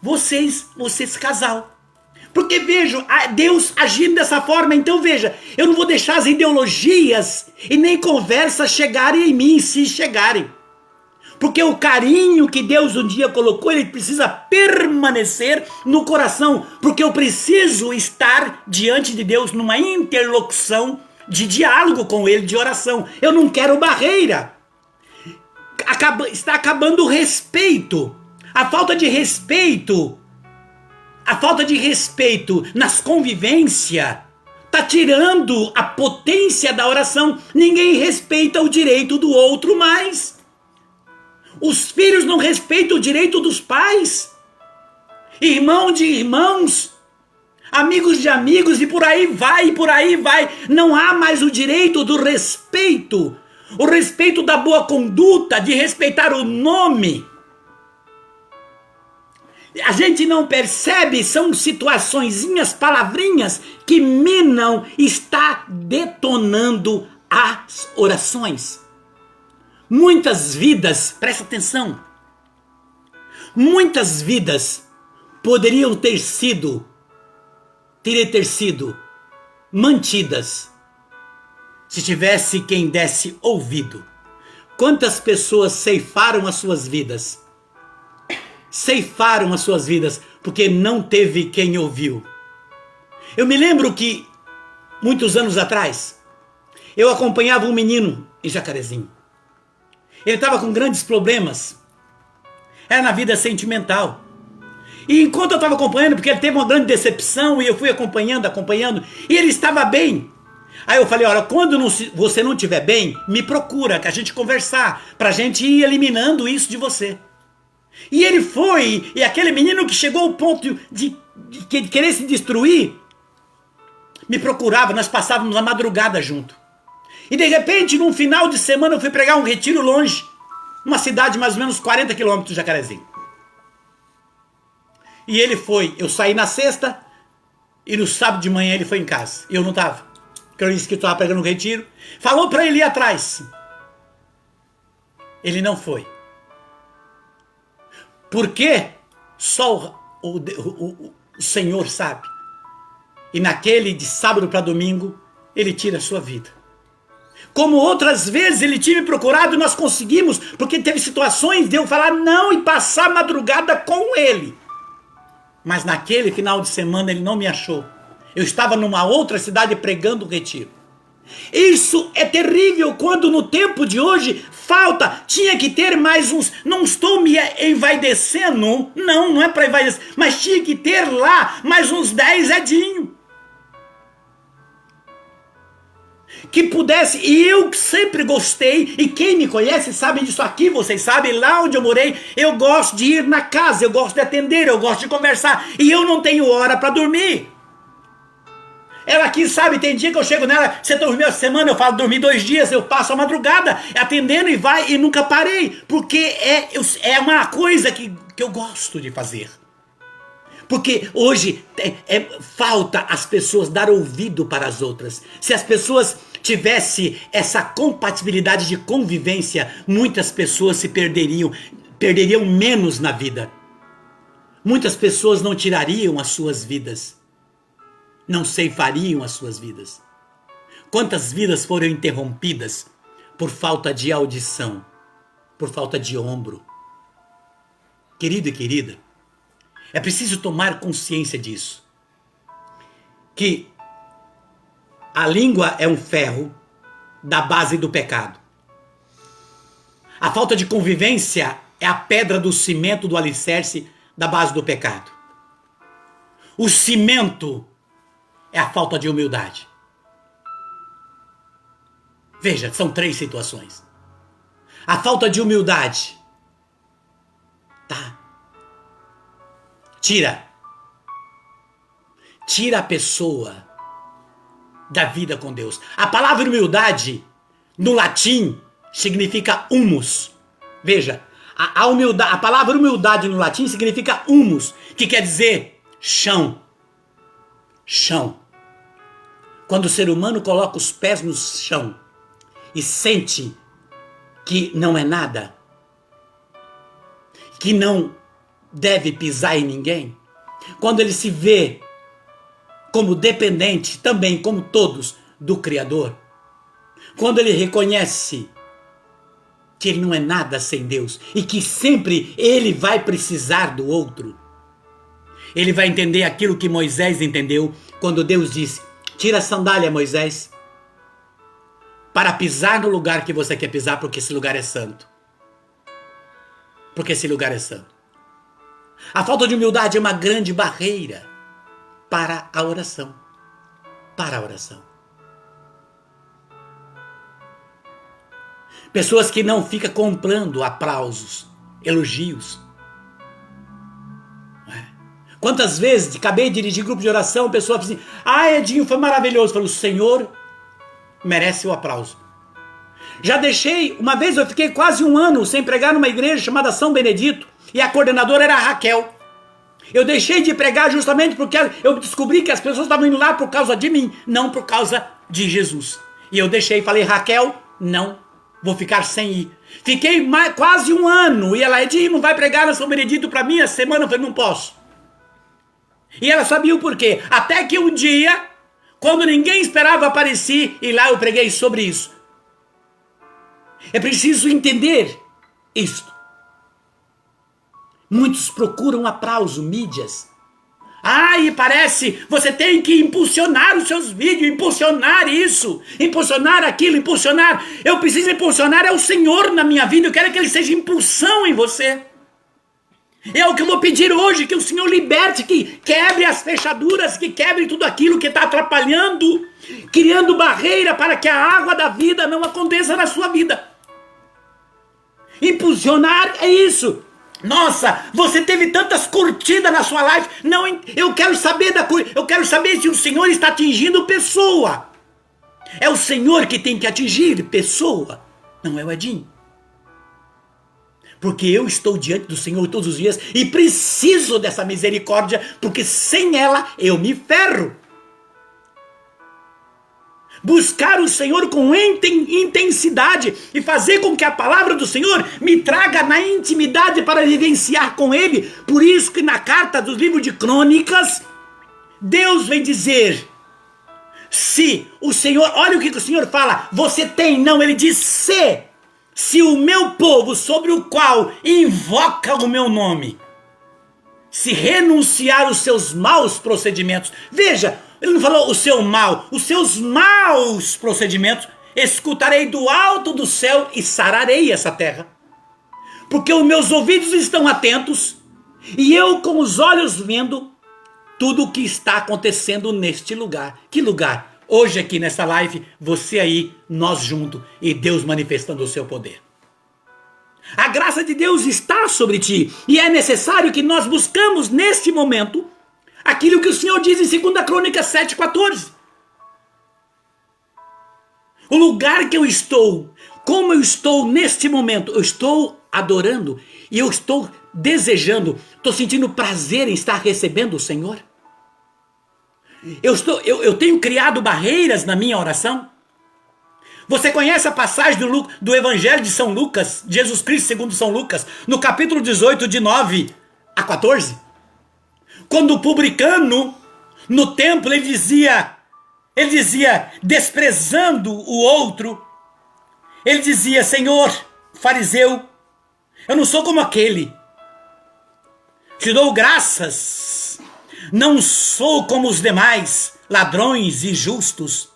Speaker 1: vocês casal. Porque vejo Deus agindo dessa forma, então veja, eu não vou deixar as ideologias e nem conversas chegarem em mim, se chegarem. Porque o carinho que Deus um dia colocou, ele precisa permanecer no coração, porque eu preciso estar diante de Deus numa interlocução de diálogo com Ele, de oração. Eu não quero barreira. Está acabando o respeito. A falta de respeito nas convivências está tirando a potência da oração. Ninguém respeita o direito do outro mais. Os filhos não respeitam o direito dos pais. Irmão de irmãos. Amigos de amigos e por aí vai. Não há mais o direito do respeito. O respeito da boa conduta, de respeitar o nome. a gente não percebe, são situaçõezinhas, palavrinhas que minam, está detonando as orações. Muitas vidas, presta atenção, muitas vidas poderiam ter sido mantidas se tivesse quem desse ouvido. Quantas pessoas ceifaram as suas vidas? Ceifaram as suas vidas porque não teve quem ouviu. Eu me lembro que, muitos anos atrás, eu acompanhava um menino em Jacarezinho. Ele estava com grandes problemas. Era na vida sentimental. E enquanto eu estava acompanhando, porque ele teve uma grande decepção, e eu fui acompanhando, e ele estava bem. Aí eu falei, olha, quando você não estiver bem, me procura, que a gente conversar, pra gente ir eliminando isso de você. E ele foi, e aquele menino que chegou ao ponto de querer se destruir, me procurava, nós passávamos a madrugada junto. E de repente, num final de semana, eu fui pregar um retiro longe, numa cidade mais ou menos 40 quilômetros de Jacarezinho. E ele foi, eu saí na sexta, e no sábado de manhã ele foi em casa. E eu não estava. Porque eu disse que estava pregando um retiro. Falou para ele ir atrás. Ele não foi. Porque só o Senhor sabe. E naquele de sábado para domingo, ele tira a sua vida. Como outras vezes ele tinha me procurado e nós conseguimos, porque teve situações de eu falar não e passar a madrugada com ele. Mas naquele final de semana ele não me achou. Eu estava numa outra cidade pregando o retiro. Isso é terrível quando no tempo de hoje tinha que ter mais uns, não estou me envaidecendo, não é para envaidecer, mas tinha que ter lá mais uns 10 edinhos. Que pudesse, e eu sempre gostei, e quem me conhece sabe disso aqui, vocês sabem, lá onde eu morei, eu gosto de ir na casa, eu gosto de atender, eu gosto de conversar, e eu não tenho hora para dormir. Ela aqui sabe, tem dia que eu chego nela, você dormiu a semana, eu falo, dormi 2 dias, eu passo a madrugada atendendo e vai, e nunca parei, porque é uma coisa que eu gosto de fazer. Porque hoje falta as pessoas dar ouvido para as outras. Se as pessoas tivessem essa compatibilidade de convivência, muitas pessoas se perderiam menos na vida. Muitas pessoas não tirariam as suas vidas. Não ceifariam as suas vidas. Quantas vidas foram interrompidas por falta de audição, por falta de ombro? Querido e querida, é preciso tomar consciência disso. Que a língua é um ferro da base do pecado. A falta de convivência é a pedra do cimento, do alicerce da base do pecado. O cimento é a falta de humildade. Veja, são 3 situações. A falta de humildade. Tira a pessoa da vida com Deus. A palavra humildade, no latim, significa humus. Veja, a palavra humildade no latim significa humus, que quer dizer chão. Chão. Quando o ser humano coloca os pés no chão e sente que não é nada, que não deve pisar em ninguém, quando ele se vê como dependente, também como todos, do Criador, quando ele reconhece que ele não é nada sem Deus e que sempre ele vai precisar do outro, ele vai entender aquilo que Moisés entendeu quando Deus disse: tira a sandália, Moisés, para pisar no lugar que você quer pisar, porque esse lugar é santo. Porque esse lugar é santo. A falta de humildade é uma grande barreira para a oração. Para a oração. Pessoas que não ficam comprando aplausos, elogios. Quantas vezes acabei de dirigir grupo de oração, a pessoa fala assim: Edinho, foi maravilhoso. Eu falo: o Senhor merece o aplauso. Já deixei, uma vez eu fiquei quase 1 ano sem pregar numa igreja chamada São Benedito, e a coordenadora era a Raquel. Eu deixei de pregar justamente porque eu descobri que as pessoas estavam indo lá por causa de mim, não por causa de Jesus. E eu deixei, falei, Raquel, não, vou ficar sem ir. Fiquei quase um ano, e ela, Edinho, não vai pregar na São Benedito para mim essa semana? Eu falei, não posso. E ela sabia o porquê. Até que um dia, quando ninguém esperava, apareci, e lá eu preguei sobre isso. É preciso entender isto. Muitos procuram aplauso, mídias. E parece, você tem que impulsionar os seus vídeos, impulsionar isso, impulsionar aquilo, impulsionar. Eu preciso impulsionar é o Senhor na minha vida, eu quero que Ele seja impulsão em você. É o que eu vou pedir hoje, que o Senhor liberte, que quebre as fechaduras, que quebre tudo aquilo que está atrapalhando, criando barreira para que a água da vida não aconteça na sua vida. Impulsionar é isso. Nossa, você teve tantas curtidas na sua live. Não, eu quero saber eu quero saber se o Senhor está atingindo pessoa. É o Senhor que tem que atingir pessoa, não é o Edinho. Porque eu estou diante do Senhor todos os dias e preciso dessa misericórdia, porque sem ela eu me ferro. Buscar o Senhor com intensidade e fazer com que a palavra do Senhor me traga na intimidade para vivenciar com Ele. Por isso que na carta do livro de Crônicas, Deus vem dizer, se o Senhor, olha o que o Senhor fala, você tem, não, Ele diz se o meu povo sobre o qual invoca o meu nome, se renunciar os seus maus procedimentos, veja, ele não falou o seu mal, os seus maus procedimentos, escutarei do alto do céu e sararei essa terra. Porque os meus ouvidos estão atentos e eu com os olhos vendo tudo o que está acontecendo neste lugar. Que lugar? Hoje aqui nessa live, você aí, nós juntos e Deus manifestando o seu poder. A graça de Deus está sobre ti e é necessário que nós buscamos neste momento aquilo que o Senhor diz em 2 Crônicas 7,14. O lugar que eu estou, como eu estou neste momento, eu estou adorando e eu estou desejando, estou sentindo prazer em estar recebendo o Senhor. Eu tenho criado barreiras na minha oração. Você conhece a passagem do Evangelho de São Lucas, Jesus Cristo segundo São Lucas, no capítulo 18, de 9 a 14? Quando o publicano, no templo, ele dizia, desprezando o outro, ele dizia, Senhor, fariseu, eu não sou como aquele, te dou graças, não sou como os demais, ladrões, injustos,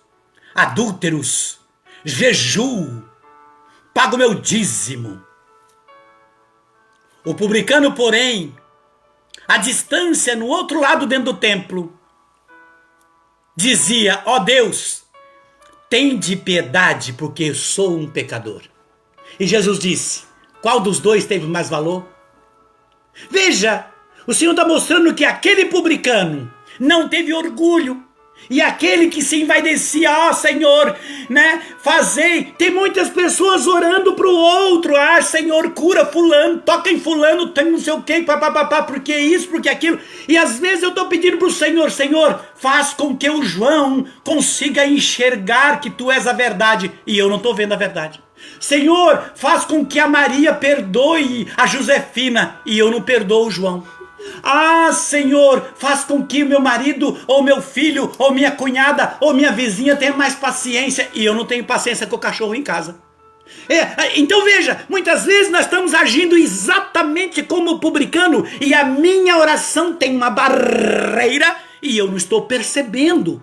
Speaker 1: adúlteros, jejuo, pago meu dízimo. O publicano, porém, à distância, no outro lado dentro do templo, dizia, ó Deus, tende piedade, porque eu sou um pecador. E Jesus disse, qual dos dois teve mais valor? Veja, o Senhor está mostrando que aquele publicano não teve orgulho, e aquele que se envaidecia, ó Senhor, né, fazei, tem muitas pessoas orando para o outro, Senhor, cura fulano, toca em fulano, tem não sei o que, papapá, porque isso, porque aquilo, e às vezes eu estou pedindo para o Senhor, Senhor, faz com que o João consiga enxergar que tu és a verdade, e eu não estou vendo a verdade. Senhor, faz com que a Maria perdoe a Josefina, e eu não perdoo o João. Senhor, faz com que o meu marido, ou meu filho, ou minha cunhada, ou minha vizinha tenha mais paciência, e eu não tenho paciência com o cachorro em casa. Então veja, muitas vezes nós estamos agindo exatamente como o publicano, e a minha oração tem uma barreira, e eu não estou percebendo.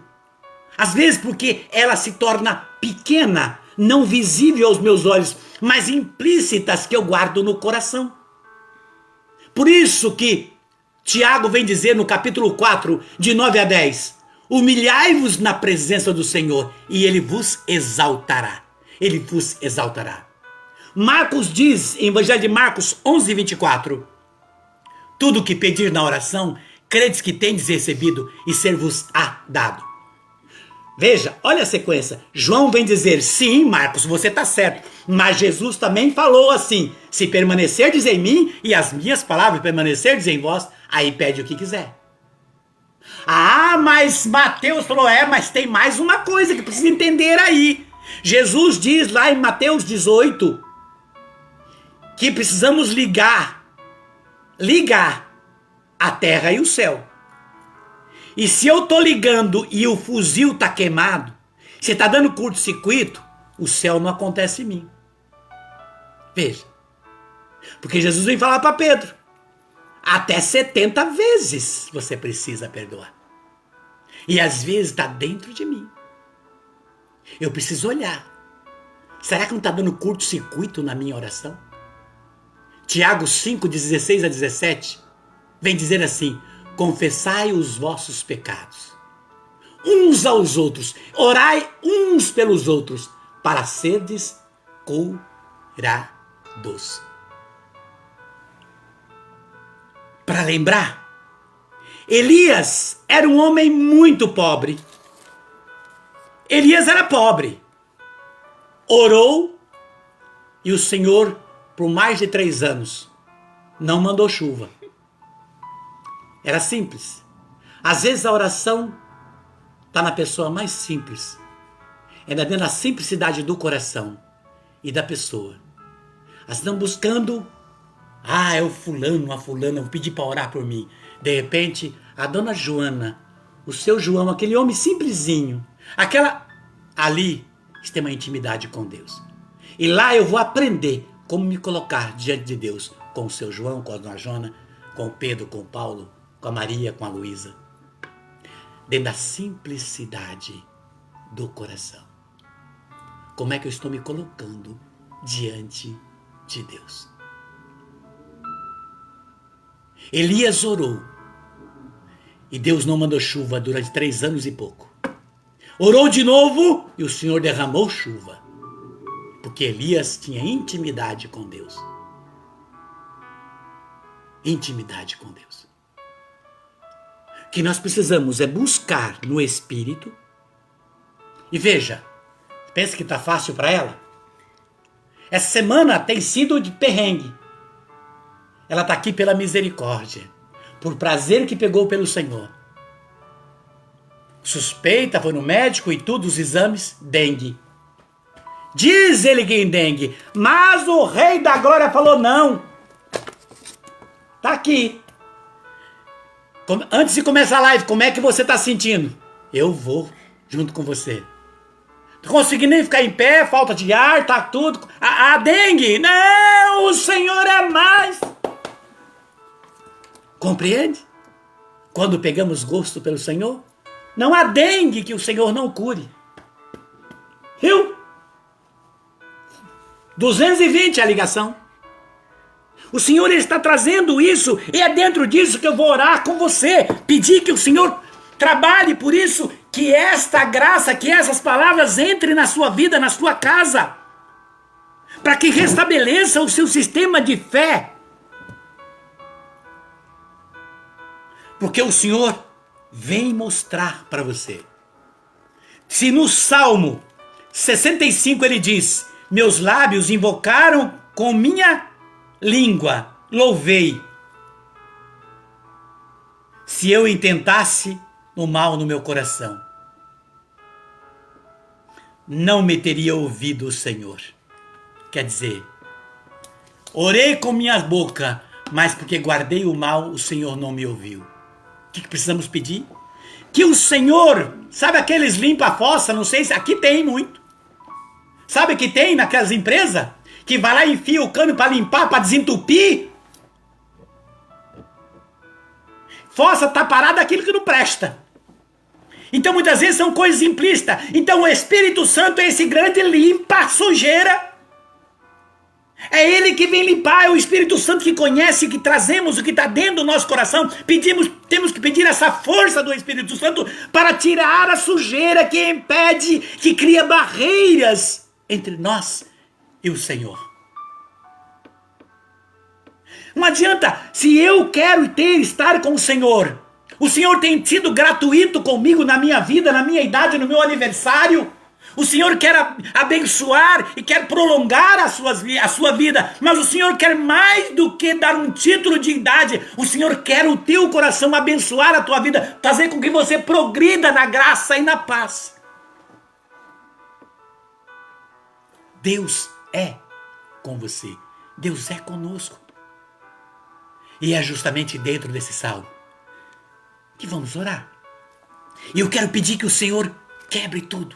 Speaker 1: Às vezes porque ela se torna pequena, não visível aos meus olhos, mas implícitas que eu guardo no coração. Por isso que Tiago vem dizer no capítulo 4, de 9 a 10, humilhai-vos na presença do Senhor e Ele vos exaltará. Ele vos exaltará. Marcos diz, em Evangelho de Marcos 11, 24, tudo o que pedir na oração, credes que tendes recebido e ser-vos-á dado. Veja, olha a sequência. João vem dizer, sim, Marcos, você está certo. Mas Jesus também falou assim, se permanecerdes em mim e as minhas palavras permanecerdes em vós, aí pede o que quiser. Ah, mas Mateus falou, mas tem mais uma coisa que precisa entender aí. Jesus diz lá em Mateus 18, que precisamos ligar a terra e o céu. E se eu tô ligando e o fuzil tá queimado, se tá dando curto-circuito, o céu não acontece em mim. Veja. Porque Jesus vem falar para Pedro, até 70 vezes você precisa perdoar. E às vezes está dentro de mim. Eu preciso olhar. Será que não está dando curto-circuito na minha oração? Tiago 5, 16 a 17, vem dizer assim, confessai os vossos pecados, uns aos outros, orai uns pelos outros, para serdes curados. Para lembrar, Elias era um homem muito pobre. Elias era pobre. Orou e o Senhor, por mais de 3 anos, não mandou chuva. Era simples. Às vezes a oração está na pessoa mais simples. É dentro da simplicidade do coração e da pessoa. Elas estão buscando, é o fulano, a fulana, eu pedi para orar por mim. De repente, a dona Joana, o seu João, aquele homem simplesinho, aquela ali, tem uma intimidade com Deus. E lá eu vou aprender como me colocar diante de Deus, com o seu João, com a dona Joana, com o Pedro, com o Paulo, com a Maria, com a Luísa. Dentro da simplicidade do coração. Como é que eu estou me colocando diante de Deus? Elias orou. E Deus não mandou chuva durante 3 anos e pouco. Orou de novo e o Senhor derramou chuva. Porque Elias tinha intimidade com Deus. Intimidade com Deus. O que nós precisamos é buscar no Espírito. E veja, pensa que está fácil para ela? Essa semana tem sido de perrengue. Ela está aqui pela misericórdia, por prazer que pegou pelo Senhor. Suspeita, foi no médico e tudo, os exames, dengue. Diz ele que tem dengue, mas o Rei da Glória falou não. Está aqui. Antes de começar a live, como é que você está sentindo? Eu vou junto com você. Não consegui nem ficar em pé, falta de ar, tá tudo. A dengue, não, o Senhor é mais. Compreende? Quando pegamos gosto pelo Senhor, não há dengue que o Senhor não cure. Viu? 220 a ligação. O Senhor está trazendo isso e é dentro disso que eu vou orar com você. Pedir que o Senhor trabalhe por isso, que esta graça, que essas palavras entrem na sua vida, na sua casa. Para que restabeleça o seu sistema de fé. Porque o Senhor vem mostrar para você. Se no Salmo 65 ele diz, meus lábios invocaram com minha língua, louvei. Se eu intentasse o mal no meu coração, não me teria ouvido o Senhor. Quer dizer, orei com minha boca, mas porque guardei o mal, o Senhor não me ouviu. O que precisamos pedir? Que o Senhor, sabe aqueles limpa-fossa, não sei se aqui tem muito. Sabe que tem naquelas empresas? Que vai lá e enfia o cano para limpar, para desentupir. Fossa tá parada aquilo que não presta. Então muitas vezes são coisas implícitas. Então o Espírito Santo é esse grande limpa-sujeira. É Ele que vem limpar, é o Espírito Santo que conhece, que trazemos o que está dentro do nosso coração. Temos que pedir essa força do Espírito Santo para tirar a sujeira que impede, que cria barreiras entre nós e o Senhor. Não adianta, se eu quero estar com o Senhor, O Senhor tem sido gratuito comigo na minha vida, na minha idade, no meu aniversário. O Senhor quer abençoar e quer prolongar a sua vida, mas o Senhor quer mais do que dar um título de idade. O Senhor quer o teu coração, abençoar a tua vida, fazer com que você progrida na graça e na paz. Deus é com você, Deus é conosco. E é justamente dentro desse salmo que vamos orar. E eu quero pedir que o Senhor quebre tudo.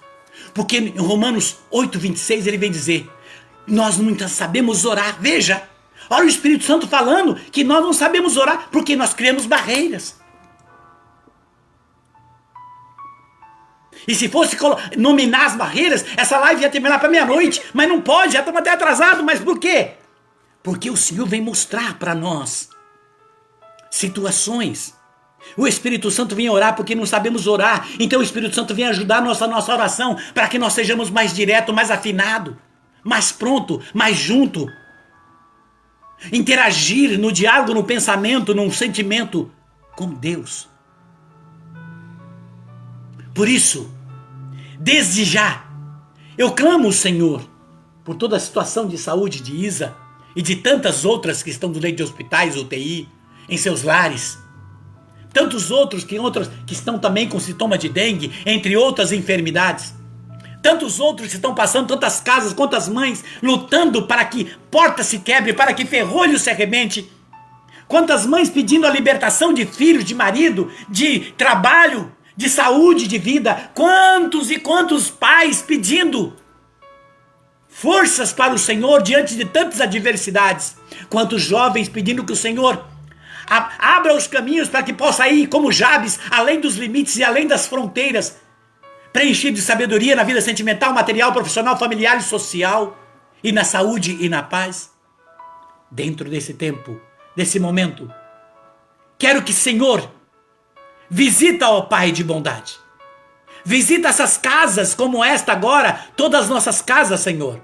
Speaker 1: Porque em Romanos 8:26 ele vem dizer: nós nunca sabemos orar. Veja, olha o Espírito Santo falando que nós não sabemos orar porque nós criamos barreiras. E se fosse nominar as barreiras, essa live ia terminar para meia-noite, mas não pode, já estamos até atrasados. Mas por quê? Porque o Senhor vem mostrar para nós situações. O Espírito Santo vem orar porque não sabemos orar. Então o Espírito Santo vem ajudar nossa oração para que nós sejamos mais direto, mais afinado, mais pronto, mais junto. Interagir no diálogo, no pensamento, no sentimento com Deus. Por isso, desde já, eu clamo ao Senhor por toda a situação de saúde de Isa e de tantas outras que estão no leito de hospitais, UTI, em seus lares. Tantos outros que estão também com sintoma de dengue, entre outras enfermidades. Tantos outros que estão passando, tantas casas, quantas mães lutando para que porta se quebre, para que ferrolho se arrebente. Quantas mães pedindo a libertação de filhos, de marido, de trabalho, de saúde, de vida. Quantos e quantos pais pedindo forças para o Senhor diante de tantas adversidades. Quantos jovens pedindo que o Senhor abra os caminhos para que possa ir como Jabes, além dos limites e além das fronteiras, preenchido de sabedoria na vida sentimental, material, profissional, familiar e social, e na saúde e na paz. Dentro desse tempo, desse momento, quero que, Senhor, visita, ó Pai de bondade, visita essas casas como esta agora, todas as nossas casas, Senhor.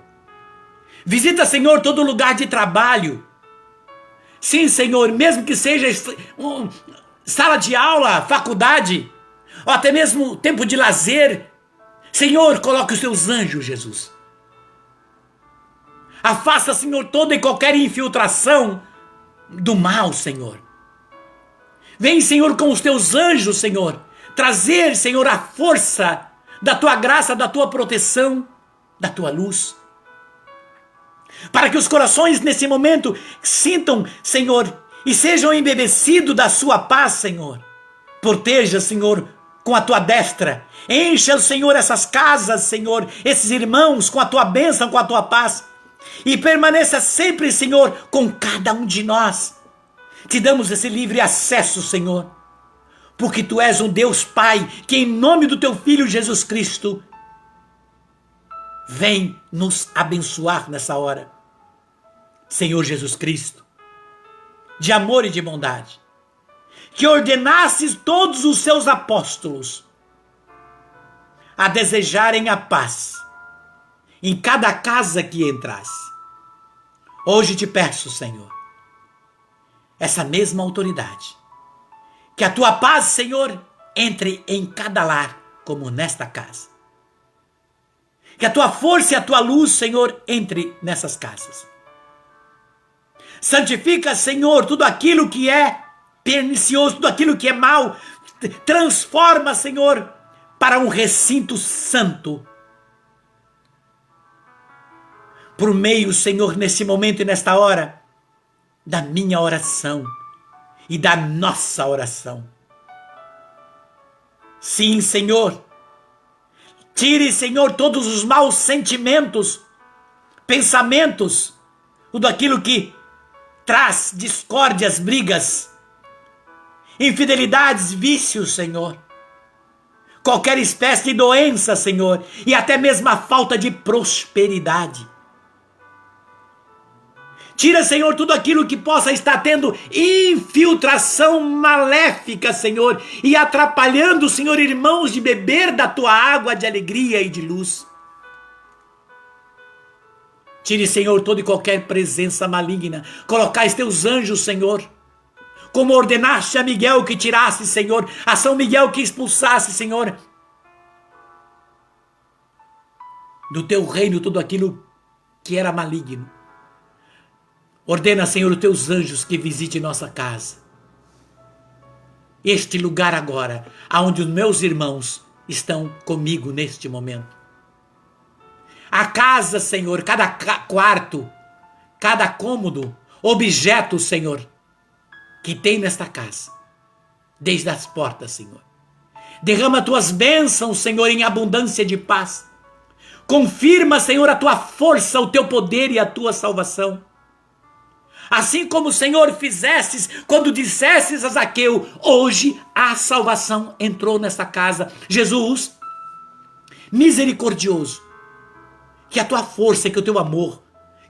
Speaker 1: Visita, Senhor, todo lugar de trabalho. Sim, Senhor, mesmo que seja sala de aula, faculdade, ou até mesmo tempo de lazer. Senhor, coloque os teus anjos, Jesus. Afasta, Senhor, toda e qualquer infiltração do mal, Senhor. Vem, Senhor, com os teus anjos, Senhor, trazer, Senhor, a força da tua graça, da tua proteção, da tua luz. Para que os corações nesse momento sintam, Senhor, e sejam embebecidos da sua paz, Senhor. Proteja, Senhor, com a tua destra. Encha, Senhor, essas casas, Senhor, esses irmãos com a tua bênção, com a tua paz. E permaneça sempre, Senhor, com cada um de nós. Te damos esse livre acesso, Senhor. Porque tu és um Deus Pai, que em nome do teu Filho Jesus Cristo, vem nos abençoar nessa hora. Senhor Jesus Cristo, de amor e de bondade, que ordenasses todos os seus apóstolos a desejarem a paz em cada casa que entrasse. Hoje te peço, Senhor, essa mesma autoridade, que a tua paz, Senhor, entre em cada lar, como nesta casa. Que a tua força e a tua luz, Senhor, entre nessas casas. Santifica, Senhor, tudo aquilo que é pernicioso, tudo aquilo que é mal. Transforma, Senhor, para um recinto santo. Por meio, Senhor, nesse momento e nesta hora, da minha oração e da nossa oração. Sim, Senhor. Tire, Senhor, todos os maus sentimentos, pensamentos, tudo aquilo que traz discórdias, brigas, infidelidades, vícios, Senhor. Qualquer espécie de doença, Senhor, e até mesmo a falta de prosperidade. Tira, Senhor, tudo aquilo que possa estar tendo infiltração maléfica, Senhor, e atrapalhando, Senhor, irmãos, de beber da tua água de alegria e de luz. Tire, Senhor, toda e qualquer presença maligna. Colocais teus anjos, Senhor, como ordenaste a Miguel que tirasse, Senhor, a São Miguel que expulsasse, Senhor, do teu reino tudo aquilo que era maligno. Ordena, Senhor, os teus anjos que visitem nossa casa. Este lugar agora, aonde os meus irmãos estão comigo neste momento. A casa, Senhor, cada quarto, cada cômodo, objeto, Senhor, que tem nesta casa, desde as portas, Senhor. Derrama tuas bênçãos, Senhor, em abundância de paz. Confirma, Senhor, a tua força, o teu poder e a tua salvação. Assim como, Senhor, fizestes quando dissestes a Zaqueu, hoje a salvação entrou nesta casa. Jesus, misericordioso, que a tua força, que o teu amor,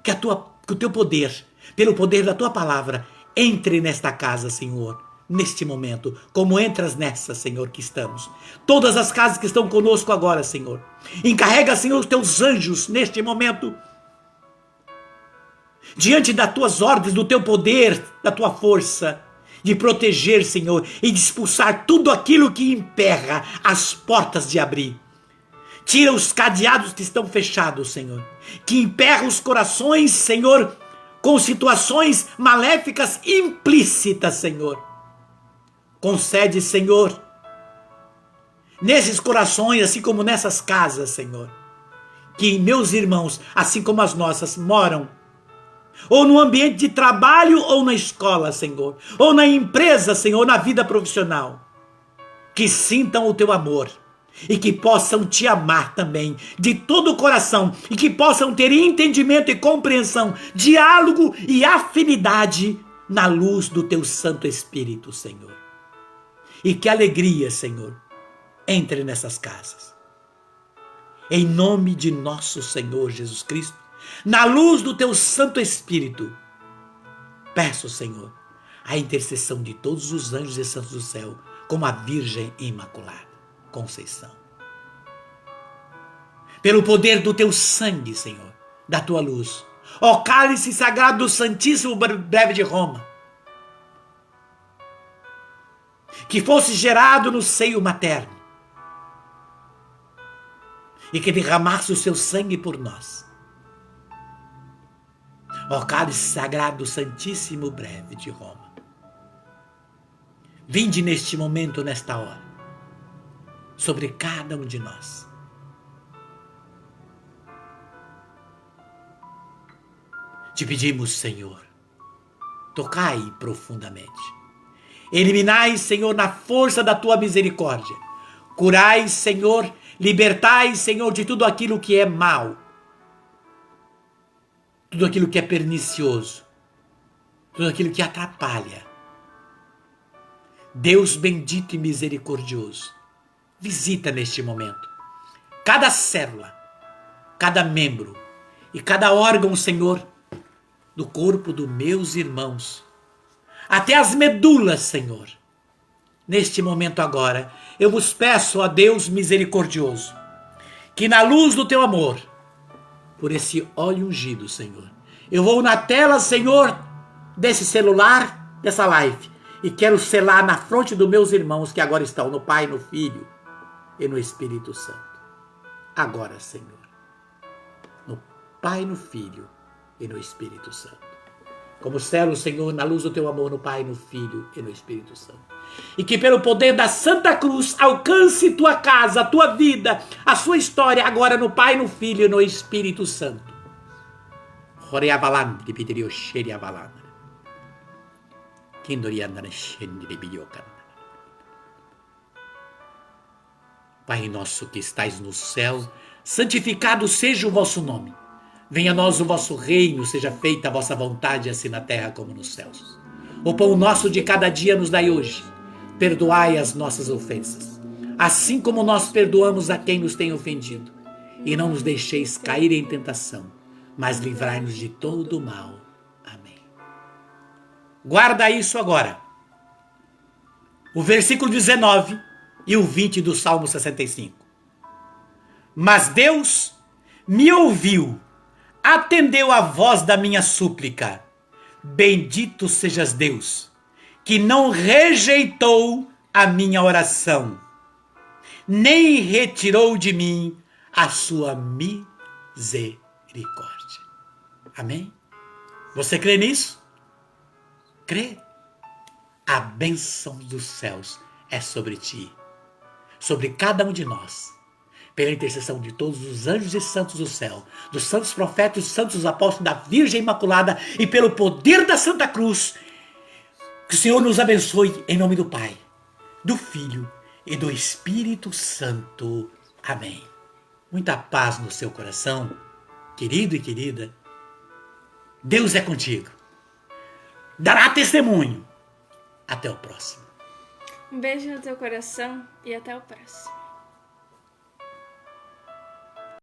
Speaker 1: que o teu poder, pelo poder da tua palavra, entre nesta casa, Senhor, neste momento, como entras nessa, Senhor, que estamos. Todas as casas que estão conosco agora, Senhor. Encarrega, Senhor, os teus anjos neste momento, diante das tuas ordens, do teu poder, da tua força, de proteger, Senhor, e de expulsar tudo aquilo que emperra as portas de abrir. Tira os cadeados que estão fechados, Senhor, que emperra os corações, Senhor, com situações maléficas implícitas, Senhor. Concede, Senhor, nesses corações, assim como nessas casas, Senhor, que meus irmãos, assim como as nossas, moram, ou no ambiente de trabalho, ou na escola, Senhor, ou na empresa, Senhor, na vida profissional, que sintam o teu amor e que possam te amar também de todo o coração e que possam ter entendimento e compreensão, diálogo e afinidade na luz do teu Santo Espírito, Senhor. E que alegria, Senhor, entre nessas casas. Em nome de nosso Senhor Jesus Cristo, na luz do teu Santo Espírito, peço, Senhor, a intercessão de todos os anjos e santos do céu, como a Virgem Imaculada Conceição. Pelo poder do teu sangue, Senhor, da tua luz, ó cálice sagrado do Santíssimo Breve de Roma, que fosse gerado no seio materno e que derramasse o seu sangue por nós. Ó cálice sagrado do Santíssimo Breve de Roma, vinde neste momento, nesta hora, sobre cada um de nós. Te pedimos, Senhor, tocai profundamente. Eliminai, Senhor, na força da tua misericórdia. Curai, Senhor, libertai, Senhor, de tudo aquilo que é mal, tudo aquilo que é pernicioso, tudo aquilo que atrapalha. Deus bendito e misericordioso, visita neste momento cada célula, cada membro e cada órgão, Senhor, do corpo dos meus irmãos, até as medulas, Senhor. Neste momento agora, eu vos peço, ó Deus misericordioso, que na luz do teu amor, por esse óleo ungido, Senhor, eu vou na tela, Senhor, desse celular, dessa live, e quero selar na fronte dos meus irmãos que agora estão no Pai, no Filho e no Espírito Santo. Agora, Senhor, no Pai, no Filho e no Espírito Santo. Como selo, Senhor, na luz do teu amor, no Pai, no Filho e no Espírito Santo. E que pelo poder da Santa Cruz alcance tua casa, a tua vida, a sua história, agora no Pai, no Filho e no Espírito Santo. Pai nosso que estais no céu, santificado seja o vosso nome. Venha a nós o vosso reino, seja feita a vossa vontade, assim na terra como nos céus. O pão nosso de cada dia nos dai hoje. Perdoai as nossas ofensas, assim como nós perdoamos a quem nos tem ofendido. E não nos deixeis cair em tentação, mas livrai-nos de todo o mal. Amém. Guarda isso agora. O versículo 19 e o 20 do Salmo 65. Mas Deus me ouviu, atendeu a voz da minha súplica. Bendito sejas Deus, que que não rejeitou a minha oração, nem retirou de mim a sua misericórdia. Amém? Você crê nisso? Crê? A bênção dos céus é sobre ti, sobre cada um de nós, pela intercessão de todos os anjos e santos do céu, dos santos profetas, dos santos apóstolos, da Virgem Imaculada e pelo poder da Santa Cruz. Que o Senhor nos abençoe em nome do Pai, do Filho e do Espírito Santo. Amém. Muita paz no seu coração, querido e querida. Deus é contigo. Dará testemunho. Até o próximo.
Speaker 2: Um beijo no teu coração e até o próximo.